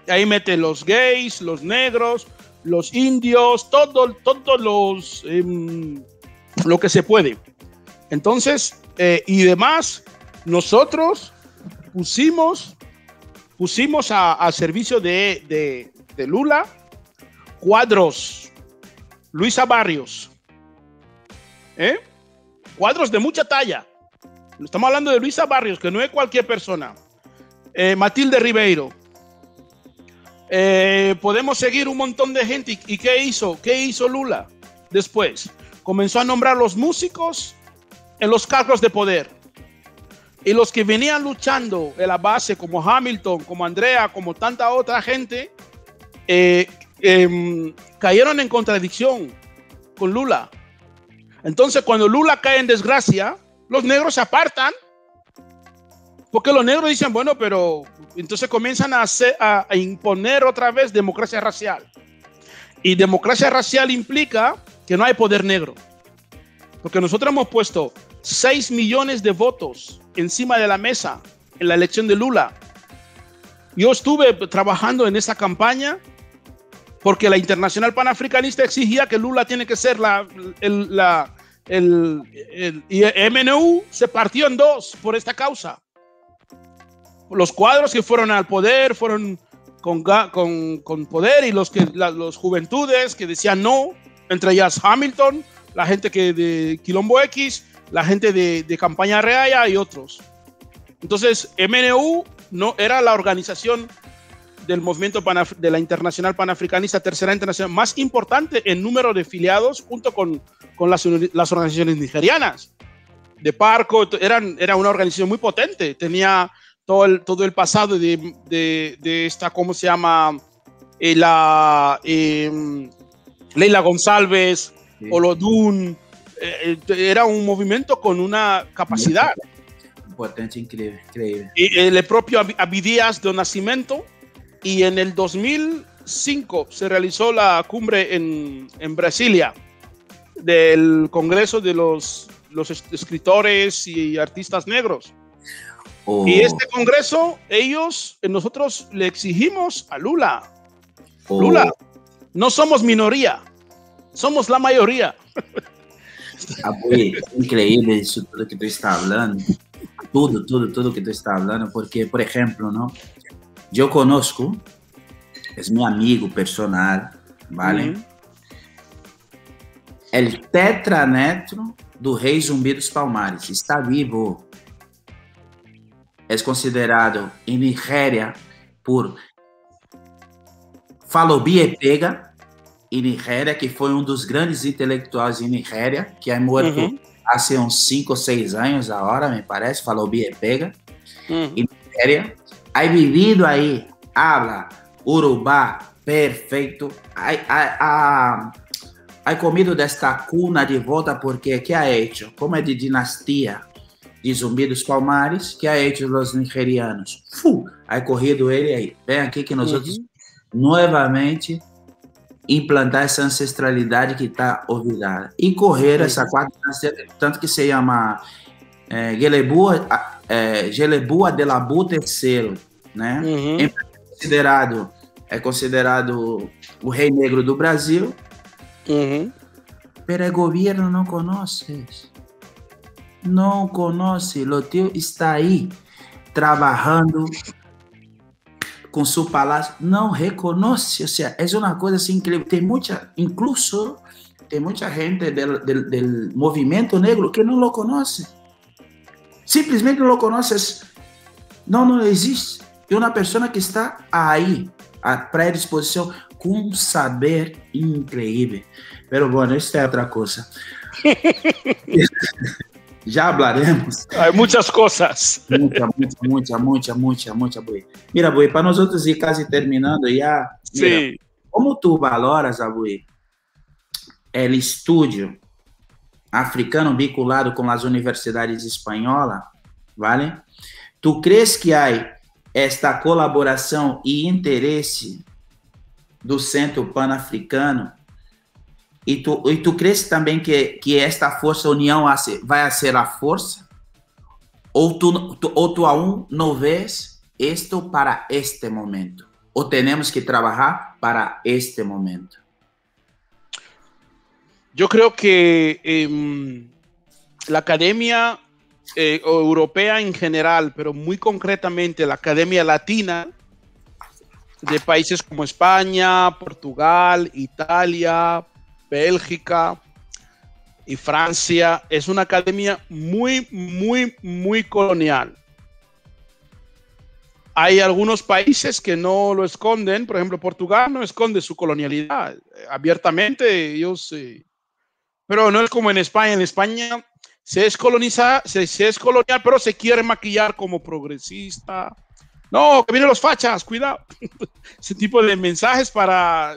Ahí meten los gays, los negros, los indios, todos los lo que se puede. Entonces, y demás, nosotros pusimos a servicio de Lula cuadros, Luisa Barrios, cuadros de mucha talla. Estamos hablando de Luisa Barrios, que no es cualquier persona. Matilde Ribeiro. Podemos seguir un montón de gente. ¿Y qué hizo? ¿Qué hizo Lula después? Comenzó a nombrar los músicos en los cargos de poder. Y los que venían luchando en la base, como Hamilton, como Andrea, como tanta otra gente, cayeron en contradicción con Lula. Entonces, cuando Lula cae en desgracia, los negros se apartan, porque los negros dicen, bueno, pero entonces comienzan a imponer otra vez democracia racial. Y democracia racial implica que no hay poder negro, porque nosotros hemos puesto 6 millones de votos encima de la mesa en la elección de Lula. Yo estuve trabajando en esa campaña porque la Internacional Panafricanista exigía que Lula tiene que ser y MNU se partió en dos por esta causa. Los cuadros que fueron al poder fueron con poder, y los juventudes que decían no, entre ellas Hamilton, la gente de Quilombo X, la gente de Campaña Reaya y otros. Entonces, MNU no era la organización del movimiento de la Internacional Panafricanista, tercera internacional, más importante en número de afiliados, junto con las organizaciones nigerianas. De Parco, era una organización muy potente, tenía todo el pasado de esta, ¿cómo se llama? Leila González, sí. Olodun. Era un movimiento con una capacidad. Potente, increíble. Y el propio Abdias do Nascimento. Y en el 2005 se realizó la cumbre en Brasilia del Congreso de los escritores y artistas negros. Oh. Y este congreso, nosotros le exigimos a Lula. Oh. Lula, no somos minoría, somos la mayoría. Increíble eso, todo que tú estás hablando. Todo que tú estás hablando, porque, por ejemplo, ¿no? Yo conozco, es mi amigo personal, ¿vale? El tetraneto do Rei Zumbi dos Palmares está vivo. É considerado em Nigéria por Falobi Epega, em Nigéria, que foi um dos grandes intelectuais em Nigéria, que é morto há uns 5 ou 6 anos agora, me parece, Falobi Epega, em Nigéria. Ha vivido ahí, habla Urubá, perfeito. Ha comido desta cuna de volta, porque ¿qué ha hecho? Como é de dinastia de Zumbi dos Palmares, ¿qué ha hecho los nigerianos? Ha corrido ele aí. Vem aqui que nós outros novamente implantar essa ancestralidade que está olvidada. E correr essa quarta dinastia, tanto que se chama Gelebu Adelabu III, né? É considerado o rei negro do Brasil. Pero el gobierno no conoce. Não conoce. O teu está aí trabalhando com seu palácio. Não reconhece. Ou seja, é uma coisa assim incrível. Tem muita gente del movimento negro que não lo conoce. Simplesmente não lo conoce. Não existe. É uma pessoa que está aí, à predisposição, com um saber incrível. Pero bueno, esta é outra coisa. Já hablaremos. Hay muchas cosas. Mucha, Bui. Mira, Bui, para nós outros ir quase terminando já. Sim. Como tu valoras, Bui, o estúdio africano vinculado com as universidades espanholas, ¿vale? Tu crees que há esta colaboração e interesse do Centro Pan-Africano? E tu crees também que esta força união vai ser a força? ¿O tú aún no ves esto para este momento? ¿O tenemos que trabajar para este momento? Yo creo que la academia europea en general, pero muy concretamente la academia latina de países como España, Portugal, Italia, Bélgica y Francia, es una academia muy colonial. Hay algunos países que no lo esconden, por ejemplo, Portugal no esconde su colonialidad abiertamente, ellos, pero no es como en España. En España se es colonial, pero se quiere maquillar como progresista. No, que vienen los fachas, cuidado. Ese tipo de mensajes para...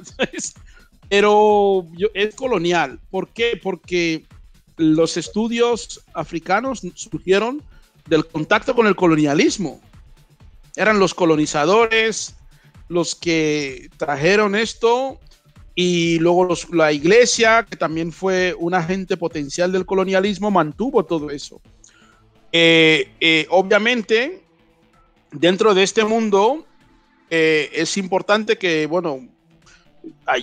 Pero es colonial. ¿Por qué? Porque los estudios africanos surgieron del contacto con el colonialismo. Eran los colonizadores los que trajeron esto, y luego la iglesia, que también fue un agente potencial del colonialismo, mantuvo todo eso. Obviamente, dentro de este mundo, es importante que, bueno,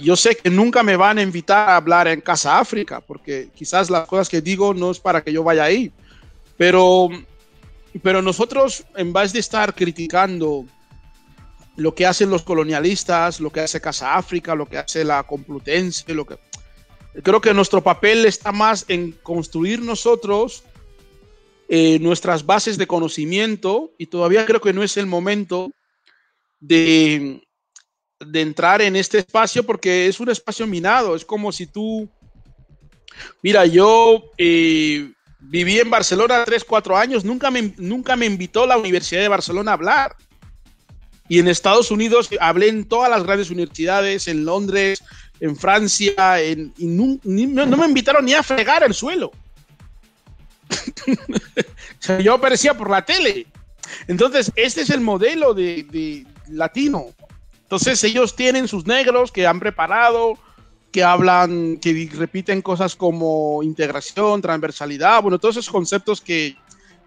yo sé que nunca me van a invitar a hablar en Casa África, porque quizás las cosas que digo no es para que yo vaya ahí, pero nosotros, en vez de estar criticando lo que hacen los colonialistas, lo que hace Casa África, lo que hace la Complutense, creo que nuestro papel está más en construir nosotros nuestras bases de conocimiento, y todavía creo que no es el momento de entrar en este espacio, porque es un espacio minado. Es como si tú... Mira, yo viví en Barcelona 3-4 años, nunca me invitó la Universidad de Barcelona a hablar. Y en Estados Unidos hablé en todas las grandes universidades, en Londres, en Francia, y no me invitaron ni a fregar el suelo. O sea, yo aparecía por la tele. Entonces, este es el modelo de latino. Entonces, ellos tienen sus negros que han preparado, que hablan, que repiten cosas como integración, transversalidad, bueno, todos esos conceptos que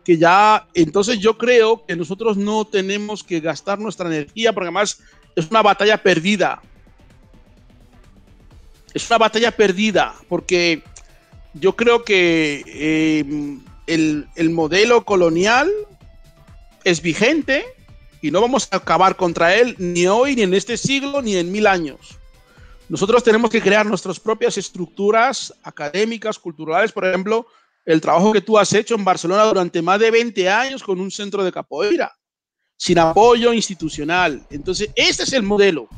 ya, entonces yo creo que nosotros no tenemos que gastar nuestra energía, porque además es una batalla perdida. Es una batalla perdida, porque yo creo que el modelo colonial es vigente y no vamos a acabar contra él ni hoy, ni en este siglo, ni en 1000 años. Nosotros tenemos que crear nuestras propias estructuras académicas, culturales. Por ejemplo, el trabajo que tú has hecho en Barcelona durante más de 20 años con un centro de capoeira, sin apoyo institucional. Entonces, este es el modelo,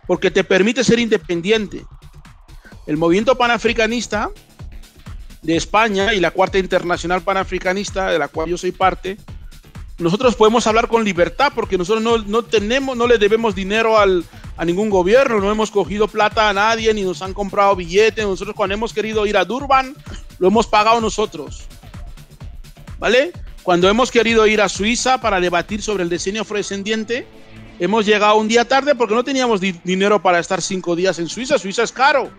porque te permite ser independiente. El movimiento panafricanista de España y la Cuarta Internacional Panafricanista, de la cual yo soy parte, nosotros podemos hablar con libertad, porque nosotros no le debemos dinero a ningún gobierno, no hemos cogido plata a nadie, ni nos han comprado billetes. Nosotros, cuando hemos querido ir a Durban, lo hemos pagado nosotros, ¿vale? Cuando hemos querido ir a Suiza para debatir sobre el diseño afrodescendiente, hemos llegado un día tarde porque no teníamos dinero para estar 5 días en Suiza. Suiza es caro.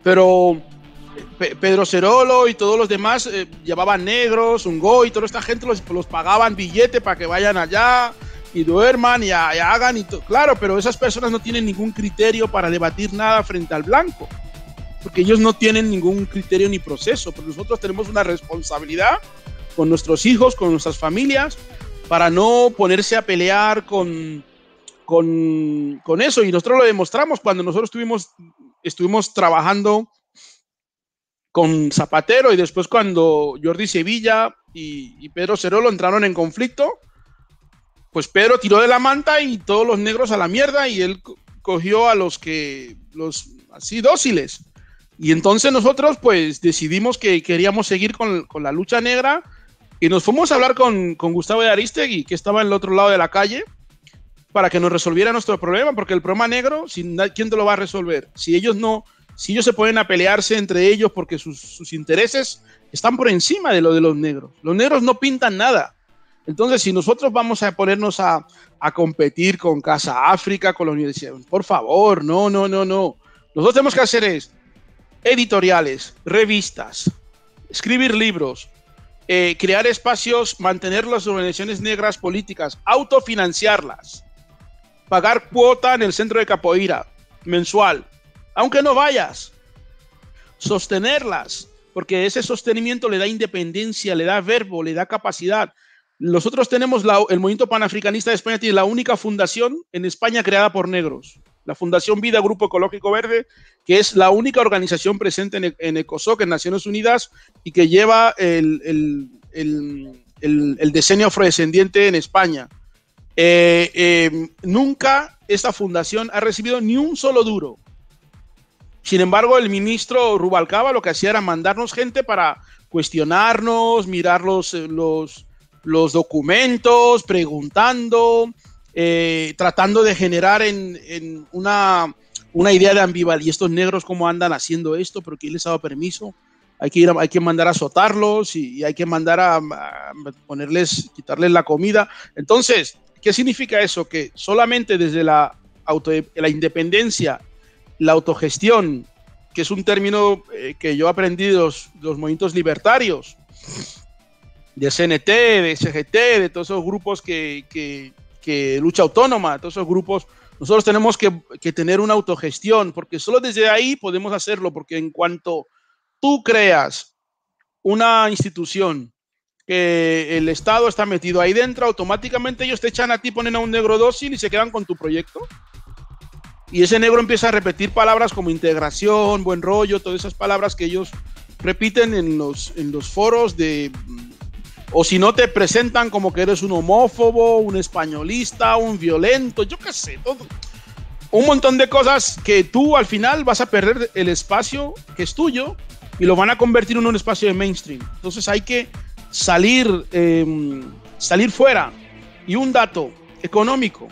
Pero Pedro Cerolo y todos los demás llevaban negros, Ungo, y toda esta gente los pagaban billete para que vayan allá y duerman y hagan y claro, pero esas personas no tienen ningún criterio para debatir nada frente al blanco, porque ellos no tienen ningún criterio ni proceso. Pero nosotros tenemos una responsabilidad con nuestros hijos, con nuestras familias, para no ponerse a pelear con eso. Y nosotros lo demostramos cuando nosotros estuvimos trabajando con Zapatero, y después cuando Jordi Sevilla y Pedro Cerolo entraron en conflicto, pues Pedro tiró de la manta y todos los negros a la mierda, y él cogió a los así dóciles. Y entonces nosotros pues decidimos que queríamos seguir con la lucha negra, y nos fuimos a hablar con Gustavo de Aristegui, que estaba en el otro lado de la calle, para que nos resolviera nuestro problema, porque el problema negro, ¿quién te lo va a resolver? Si ellos se ponen a pelearse entre ellos porque sus intereses están por encima de lo de los negros. Los negros no pintan nada. Entonces, si nosotros vamos a ponernos a competir con Casa África, con la universidad, por favor, no. Nosotros tenemos que hacer editoriales, revistas, escribir libros, crear espacios, mantener las organizaciones negras políticas, autofinanciarlas, pagar cuota en el centro de capoeira mensual, aunque no vayas, sostenerlas, porque ese sostenimiento le da independencia, le da verbo, le da capacidad. Nosotros tenemos el Movimiento Panafricanista de España, tiene la única fundación en España creada por negros, la Fundación Vida Grupo Ecológico Verde, que es la única organización presente en ECOSOC, en Naciones Unidas, y que lleva el diseño afrodescendiente en España. Nunca esta fundación ha recibido ni un solo duro. Sin embargo, el ministro Rubalcaba lo que hacía era mandarnos gente para cuestionarnos, mirar los documentos, preguntando, tratando de generar en una idea de ambivalencia. ¿Y estos negros cómo andan haciendo esto? ¿Pero quién les ha dado permiso? Hay que mandar a azotarlos y hay que mandar a quitarles la comida. Entonces, ¿qué significa eso? Que solamente desde la independencia, la autogestión, que es un término que yo aprendí de los movimientos libertarios, de CNT, de CGT, de todos esos grupos que lucha autónoma, todos esos grupos, nosotros tenemos que tener una autogestión, porque solo desde ahí podemos hacerlo, porque en cuanto tú creas una institución que el Estado está metido ahí dentro, automáticamente ellos te echan a ti, ponen a un negro dócil y se quedan con tu proyecto. Y ese negro empieza a repetir palabras como integración, buen rollo, todas esas palabras que ellos repiten en los foros de... O si no, te presentan como que eres un homófobo, un españolista, un violento, yo qué sé, todo. Un montón de cosas que tú al final vas a perder el espacio que es tuyo y lo van a convertir en un espacio de mainstream. Entonces hay que salir fuera. Y un dato económico.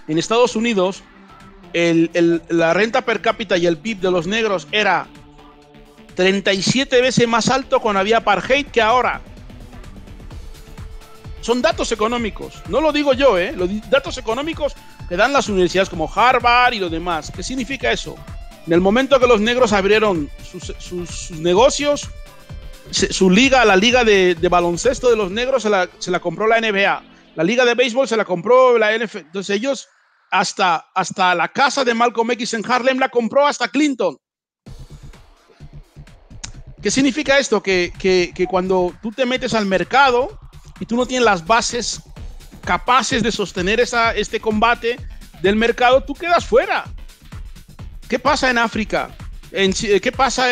En Estados Unidos, la renta per cápita y el PIB de los negros era 37 veces más alto cuando había apartheid que ahora. Son datos económicos, no lo digo yo, los datos económicos que dan las universidades como Harvard y lo demás. ¿Qué significa eso? En el momento que los negros abrieron sus negocios, su liga, la liga de baloncesto de los negros se la compró la NBA, la liga de béisbol se la compró la NFL. Entonces ellos, hasta la casa de Malcolm X en Harlem la compró hasta Clinton. ¿Qué significa esto? Que cuando tú te metes al mercado y tú no tienes las bases capaces de sostener este combate del mercado, tú quedas fuera. ¿Qué pasa en África? ¿Qué pasa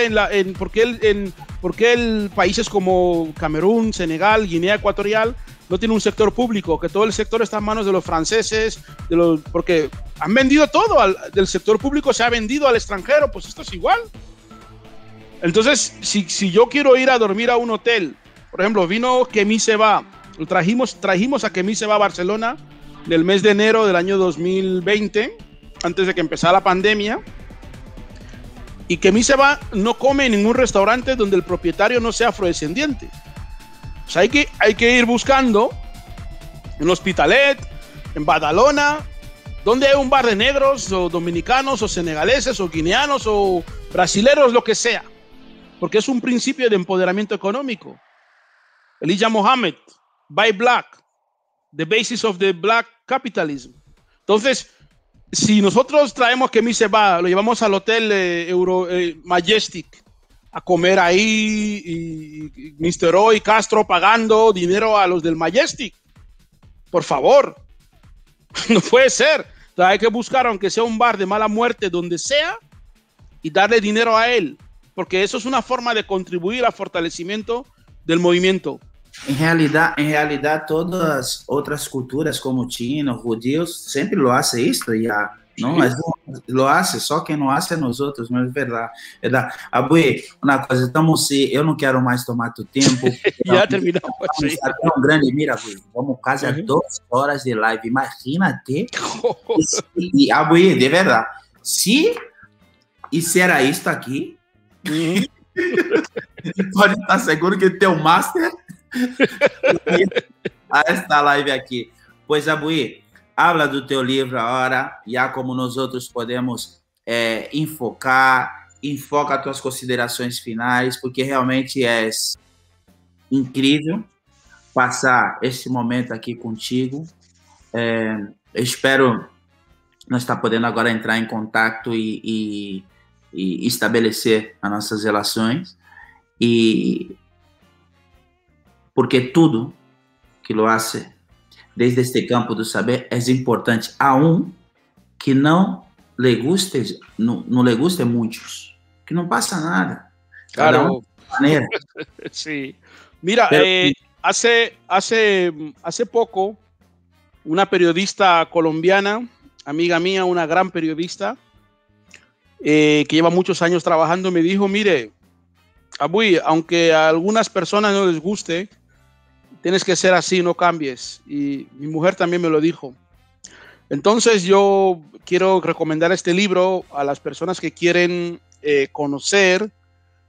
por qué países como Camerún, Senegal, Guinea Ecuatorial no tienen un sector público? Que todo el sector está en manos de los franceses, porque han vendido todo, del sector público se ha vendido al extranjero. Pues esto es igual. Entonces, si yo quiero ir a dormir a un hotel, por ejemplo, vino Kemi Seba, trajimos a Kemi Seba a Barcelona en el mes de enero del año 2020, antes de que empezara la pandemia, y Kemi Seba no come en ningún restaurante donde el propietario no sea afrodescendiente. O sea, hay que ir buscando en Hospitalet, en Badalona, donde hay un bar de negros, o dominicanos, o senegaleses, o guineanos, o brasileros, lo que sea, porque es un principio de empoderamiento económico. Elijah Mohammed, Buy Black, the basis of the black capitalism. Entonces, si nosotros traemos Kemi Seba, lo llevamos al hotel Majestic a comer ahí, y Mr. O y Castro pagando dinero a los del Majestic, por favor, no puede ser. Entonces hay que buscar, aunque sea un bar de mala muerte, donde sea, y darle dinero a él, porque eso es una forma de contribuir al fortalecimiento del movimiento. En realidad todas otras culturas como chinos, judíos, siempre lo hacen esto ya, ¿no? Lo hace, só que não hace a nosotros, não é verdade? Abue, uma coisa, estamos, eu não quero mais tomar tu tempo. Já terminamos. Tão grande, mira, Abue, vamos quase a 2 horas de live, imagínate. E Abue, de verdade, se hiciera isto aqui, pode estar seguro que teu master a esta live aqui. Pois, Abue, habla do teu livro agora, já como nós outros podemos enfoca tuas considerações finais, porque realmente és incrível passar esse momento aqui contigo. Espero nós estar podendo agora entrar em contato e estabelecer as nossas relações, e porque tudo que lo hace desde este campo do saber é importante, aún que não le guste, não le guste a muitos, que não passa nada. Claro. Manera. Sí. Mira, hace poco, una periodista colombiana, amiga mía, una gran periodista, que lleva muchos años trabajando, me dijo, mire, Abuy, aunque a algunas personas no les guste, tienes que ser así, no cambies. Y mi mujer también me lo dijo. Entonces yo quiero recomendar este libro a las personas que quieren conocer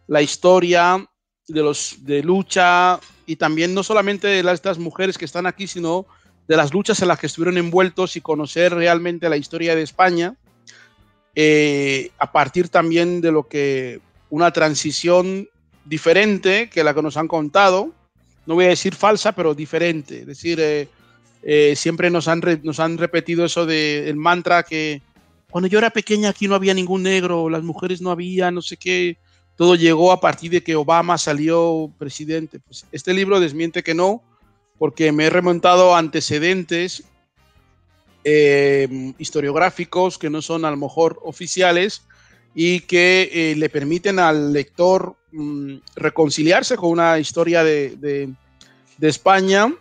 la historia de lucha, y también no solamente de estas mujeres que están aquí, sino de las luchas en las que estuvieron envueltos, y conocer realmente la historia de España, a partir también de lo que una transición diferente que la que nos han contado, no voy a decir falsa, pero diferente. Es decir, siempre nos han repetido eso del mantra que cuando yo era pequeña aquí no había ningún negro, las mujeres no había, no sé qué, todo llegó a partir de que Obama salió presidente. Pues este libro desmiente que no, porque me he remontado a antecedentes historiográficos que no son a lo mejor oficiales, y que le permiten al lector reconciliarse con una historia de España.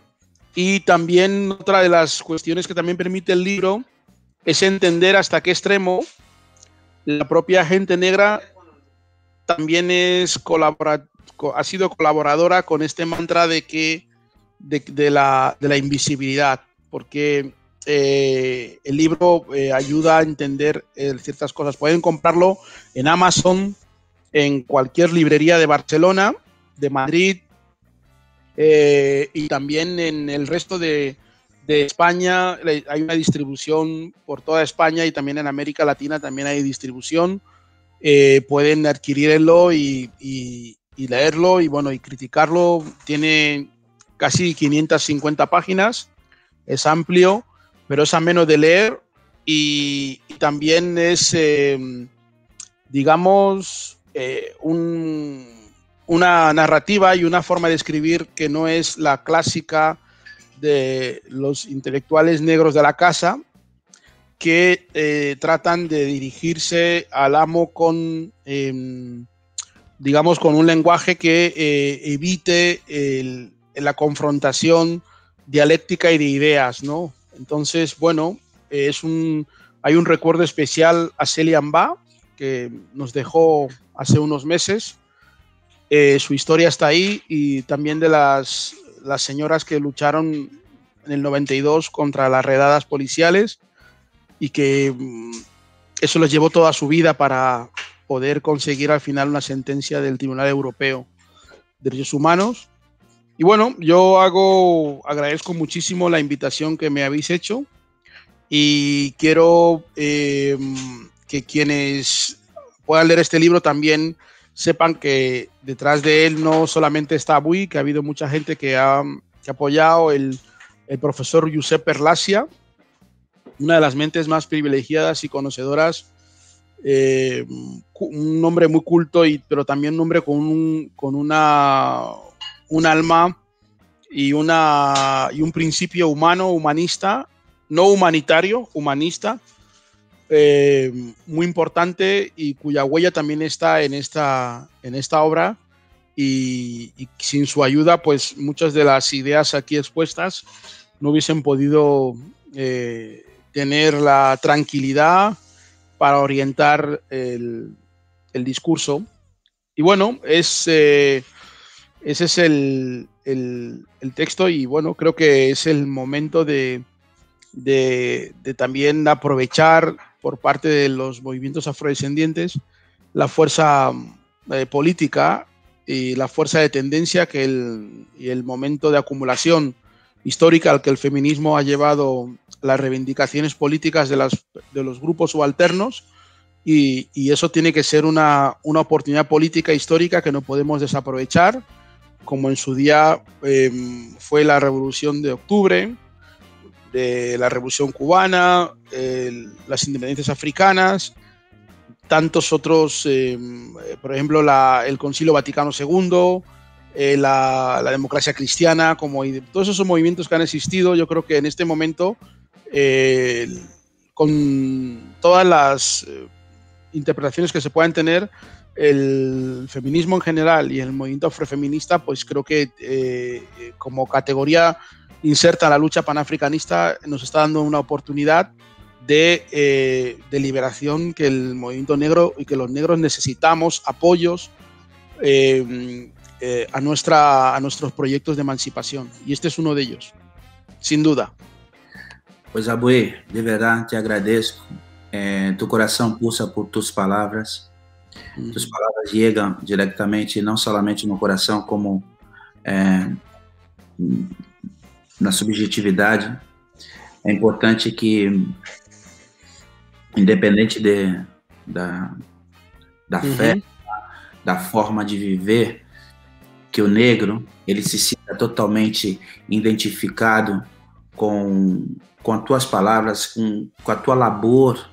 Y también otra de las cuestiones que también permite el libro es entender hasta qué extremo la propia gente negra también ha sido colaboradora con este mantra de la invisibilidad, porque el libro ayuda a entender ciertas cosas. Pueden comprarlo en Amazon, en cualquier librería de Barcelona, de Madrid, y también en el resto de España. Hay una distribución por toda España, y también en América Latina también hay distribución. Pueden adquirirlo y leerlo y bueno, y criticarlo. Tiene casi 550 páginas, es amplio, pero es ameno de leer, y también es, digamos, una narrativa y una forma de escribir que no es la clásica de los intelectuales negros de la casa, que tratan de dirigirse al amo con, digamos, con un lenguaje que evite la confrontación dialéctica y de ideas, ¿no? Entonces, bueno, hay un recuerdo especial a Celia Mba, que nos dejó hace unos meses. Su historia está ahí, y también de las señoras que lucharon en el 92 contra las redadas policiales, y que eso les llevó toda su vida para poder conseguir al final una sentencia del Tribunal Europeo de Derechos Humanos. Y bueno, yo agradezco muchísimo la invitación que me habéis hecho, y quiero que quienes puedan leer este libro también sepan que detrás de él no solamente está Abuy, que ha habido mucha gente que ha apoyado, el profesor Josep Perlacia, una de las mentes más privilegiadas y conocedoras, un hombre muy culto, pero también un hombre con un alma y un principio humano, humanista, no humanitario, humanista, muy importante, y cuya huella también está en esta obra, y sin su ayuda pues muchas de las ideas aquí expuestas no hubiesen podido tener la tranquilidad para orientar el discurso. Y bueno, ese es el texto, y bueno, creo que es el momento de también aprovechar por parte de los movimientos afrodescendientes la fuerza política y la fuerza de tendencia y el momento de acumulación histórica al que el feminismo ha llevado las reivindicaciones políticas de los grupos subalternos, y eso tiene que ser una oportunidad política histórica que no podemos desaprovechar, como en su día fue la Revolución de Octubre, de la Revolución Cubana, las independencias africanas, tantos otros, por ejemplo, el Concilio Vaticano II, la democracia cristiana, todos esos movimientos que han existido. Yo creo que en este momento, con todas las interpretaciones que se puedan tener, el feminismo en general y el movimiento afrofeminista, pues creo que como categoría inserta en la lucha panafricanista nos está dando una oportunidad de liberación, que el movimiento negro y que los negros necesitamos apoyos a nuestros proyectos de emancipación, y este es uno de ellos, sin duda. Pues Abue, de verdad te agradezco. Tu coração pulsa por tus palavras. Tus palavras chegam diretamente, não somente no coração, como na subjetividade. É importante que, independente da fé, da forma de viver, que o negro ele se sinta totalmente identificado com as tuas palavras, com a tua labor,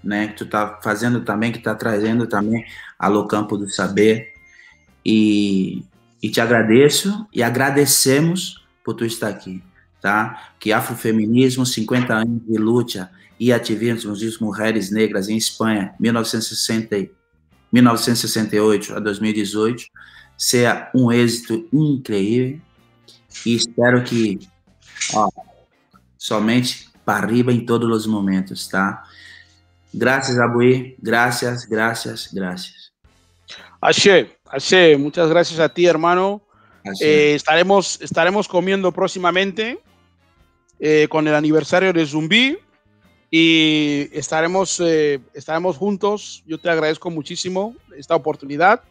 né, que tu tá fazendo também, que tá trazendo também ao campo do saber. E te agradeço e agradecemos por tu estar aqui, tá? Que afrofeminismo, 50 anos de luta e ativismo de mulheres negras em Espanha, 1968 a 2018, seja um êxito incrível, e espero que somente para arriba em todos os momentos, tá? Gracias, Abue, gracias. Ashe, muchas gracias a ti, hermano. Estaremos comiendo próximamente con el aniversario de Zumbi, y estaremos juntos. Yo te agradezco muchísimo esta oportunidad,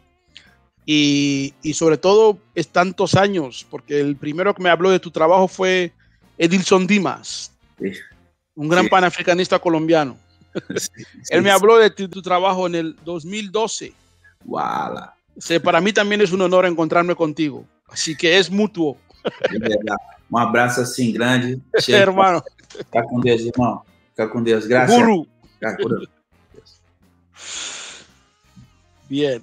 y sobre todo es tantos años, porque el primero que me habló de tu trabajo fue Edilson Dimas, un gran panafricanista colombiano. Él me habló de tu trabajo en el 2012. Wow. Para mí también es un honor encontrarme contigo, así que es mutuo. De verdad. Un abrazo así grande. Hermano. Fica con Dios, hermano. Fica con Dios. Gracias. Guru. Bien.